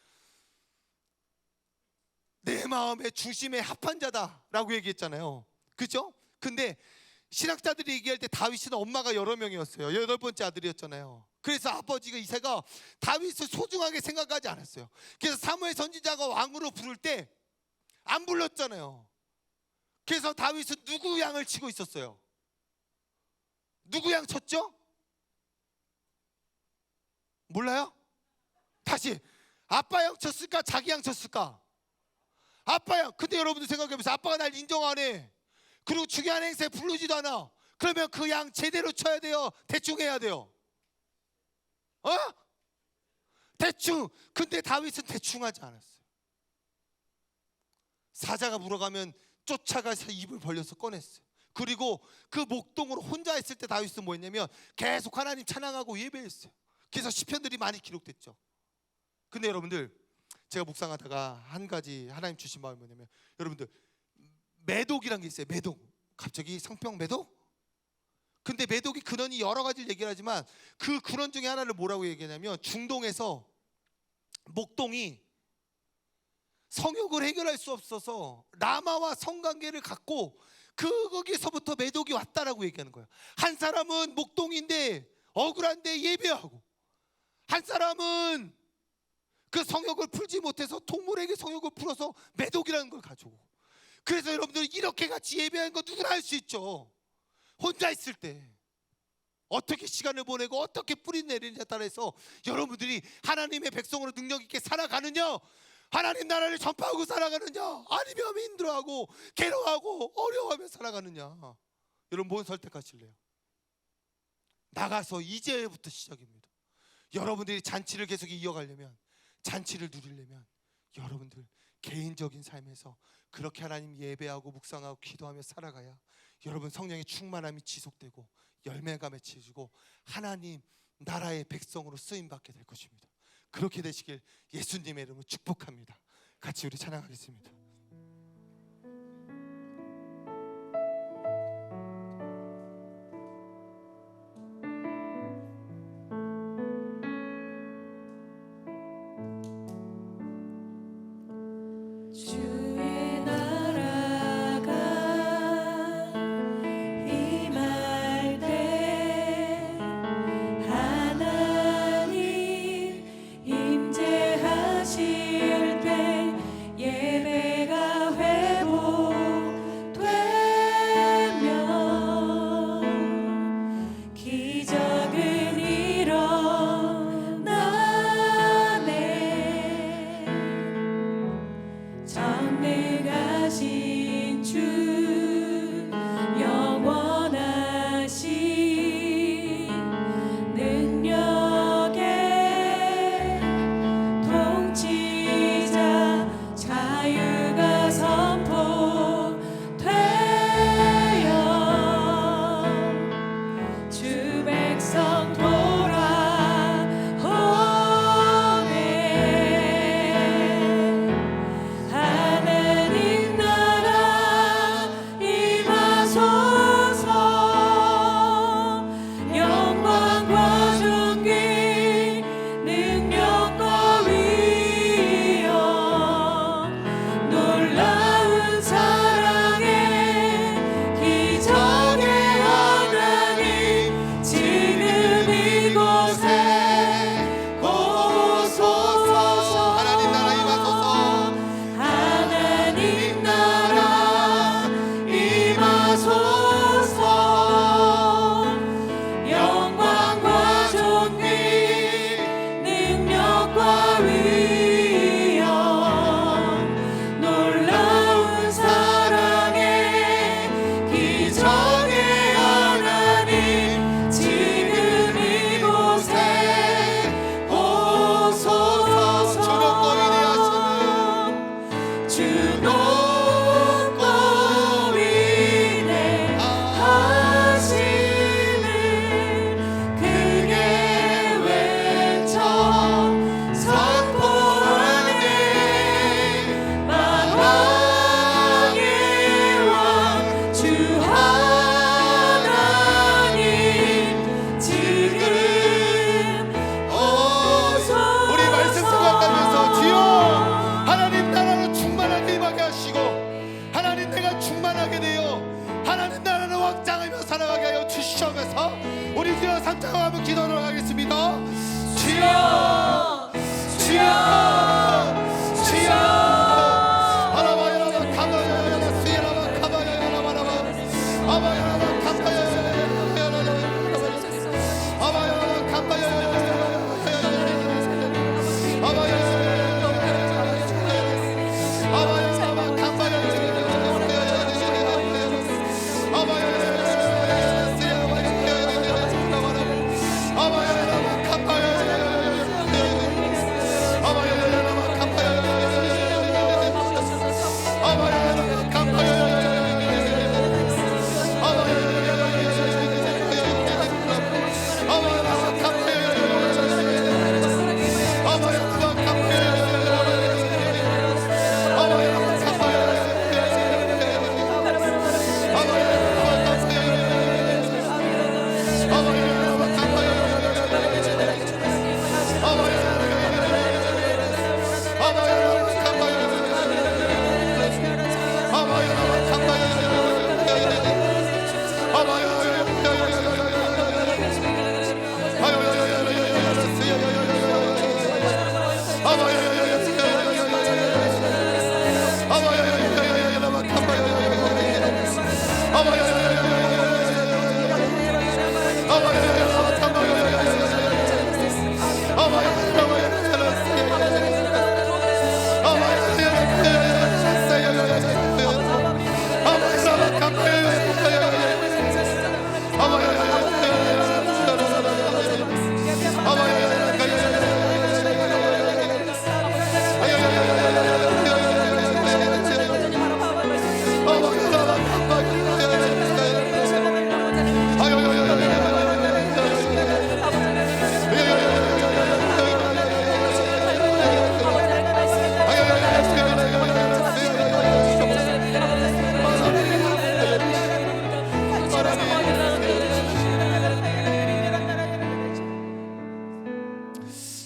내 마음의 중심에 합한 자다라고 얘기했잖아요. 그죠? 근데 신학자들이 얘기할 때 다윗은 엄마가 여러 명이었어요. 8번째 아들이었잖아요. 그래서 아버지가 이새가 다윗을 소중하게 생각하지 않았어요. 그래서 사무엘 선지자가 왕으로 부를 때 안 불렀잖아요. 그래서 다윗은 누구 양을 치고 있었어요? 누구 양 쳤죠? 몰라요? 다시, 아빠 양 쳤을까? 자기 양 쳤을까? 아빠 양. 근데 여러분들 생각해보세요. 아빠가 날 인정 안 해. 그리고 중요한 행사에 부르지도 않아. 그러면 그 양 제대로 쳐야 돼요? 대충 해야 돼요? 대충. 근데 다윗은 대충 하지 않았어요. 사자가 물어가면 쫓아가서 입을 벌려서 꺼냈어요. 그리고 그 목동으로 혼자 있을 때 다윗은 뭐 했냐면 계속 하나님 찬양하고 예배했어요. 그래서 시편들이 많이 기록됐죠. 근데 여러분들, 제가 묵상하다가 한 가지 하나님 주신 마음이 뭐냐면, 여러분들 매독이란 게 있어요. 매독. 갑자기 성병 매독? 근데 매독이 근원이 여러 가지를 얘기를 하지만 그 근원 중에 하나를 뭐라고 얘기하냐면, 중동에서 목동이 성욕을 해결할 수 없어서 라마와 성관계를 갖고 거기서부터 매독이 왔다라고 얘기하는 거예요. 한 사람은 목동인데 억울한데 예배하고, 한 사람은 그 성욕을 풀지 못해서 동물에게 성욕을 풀어서 매독이라는 걸 가지고. 그래서 여러분들 이렇게 같이 예배하는 거 누구나 할 수 있죠. 혼자 있을 때 어떻게 시간을 보내고 어떻게 뿌리 내리느냐에 따라서 여러분들이 하나님의 백성으로 능력 있게 살아가느냐, 하나님 나라를 전파하고 살아가느냐, 아니면 힘들어하고 괴로워하고 어려워하며 살아가느냐. 여러분 뭔 선택하실래요? 나가서 이제부터 시작입니다. 여러분들이 잔치를 계속 이어가려면, 잔치를 누리려면 여러분들 개인적인 삶에서 그렇게 하나님 예배하고 묵상하고 기도하며 살아가야 여러분 성령의 충만함이 지속되고 열매가 맺혀지고 하나님 나라의 백성으로 쓰임받게 될 것입니다. 그렇게 되시길 예수님의 이름으로 축복합니다. 같이 우리 찬양하겠습니다.
주의 나라가 임할 때 하나님 임재하실 때 예배가 회복되면 기적은 일어나네. 전능하신 주 영원하신 능력의 통치자 자유가 선포되어 주 백성 돌아오네. 하나님 나라 임하소서. 영광과 존귀 능력과 위엄 놀라운 사랑의 기적의 하나님 지금 이곳에 오소서.
하나님 나라 임하소서.
하나님 나라 임하소서. 영광과 존귀 능력과 위엄 놀라운 사랑의 기적의 하나님 지금 이곳에 오소서. 주놓고 인내하심을 크게 외쳐 선포하네. 만왕의 왕 주 하나님 지금 오소서.
우리 말씀 생각하면서 주여 하나님 나라로 충만하게 임하게 하시고, 하나님 내가 충만하게 되어 하나님 나라를 확장하며 살아가게 하여 주시옵소서. 우리 주여 삼창하며 기도하러 가겠습니다. 주여 주여 주여 하나바야라바 카바야야라바 수야라바 카바야야라바라바 아바야라바 카바야야라바야라바 아바야라바 카바야야라바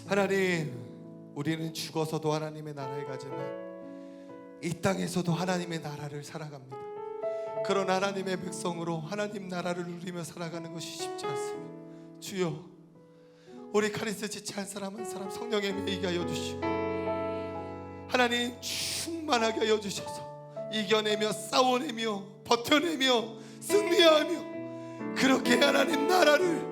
하나님, 우리는 죽어서도 하나님의 나라에 가지만 이 땅에서도 하나님의 나라를 살아갑니다. 그런 하나님의 백성으로 하나님 나라를 누리며 살아가는 것이 쉽지 않습니다. 주여, 우리 카리스 지체 한 사람 한 사람 성령의 매이게 하여 주시고 하나님 충만하게 하여 주셔서 이겨내며 싸워내며 버텨내며 승리하며 그렇게 하나님 나라를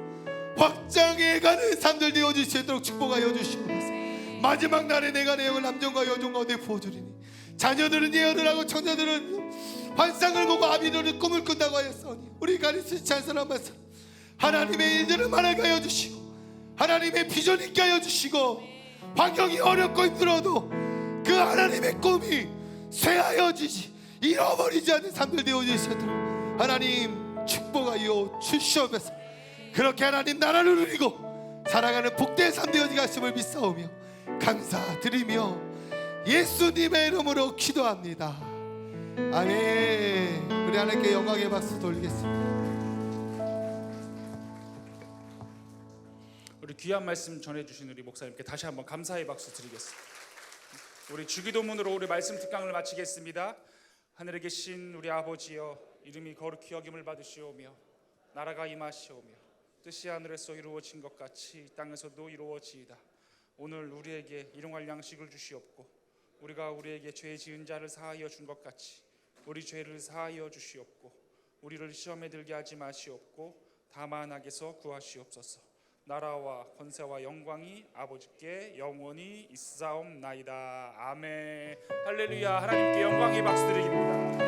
확장해가는 삶들 되어질 수 있도록 축복하여 주시옵소서. 마지막 날에 내가 내 영을 남종과 여종과 얻어 부어주리니 자녀들은 예언을 하고 청자들은 환상을 보고 아비들은 꿈을 꾼다고 하였으니 우리 가리스 찬 사람 한 사람 하나님의 일들을 말하게 하여 주시고 하나님의 비전 있게 하여 주시고 환경이 어렵고 힘들어도 그 하나님의 꿈이 쇠하여지지 잃어버리지 않는 삶들 되어질 수 있도록 하나님 축복하여 주시옵소서. 그렇게 하나님 나라를 누리고 살아가는 복된 삶 되어지게 하심을 믿사오며 감사드리며 예수님의 이름으로 기도합니다. 아멘. 우리 하나님께 영광의 박수 돌리겠습니다.
우리 귀한 말씀 전해주신 우리 목사님께 다시 한번 감사의 박수 드리겠습니다. 우리 주기도문으로 우리 말씀 특강을 마치겠습니다. 하늘에 계신 우리 아버지여, 이름이 거룩히 여김을 받으시오며 나라가 임하시오며 뜻이 하늘에서 이루어진 것 같이 이 땅에서도 이루어지이다. 오늘 우리에게 일용할 양식을 주시옵고 우리가 우리에게 죄 지은 자를 사하여 준 것 같이 우리 죄를 사하여 주시옵고 우리를 시험에 들게 하지 마시옵고 다만 악에서 구하시옵소서. 나라와 권세와 영광이 아버지께 영원히 있사옵나이다. 아멘. 할렐루야. 하나님께 영광의 박수 드립니다.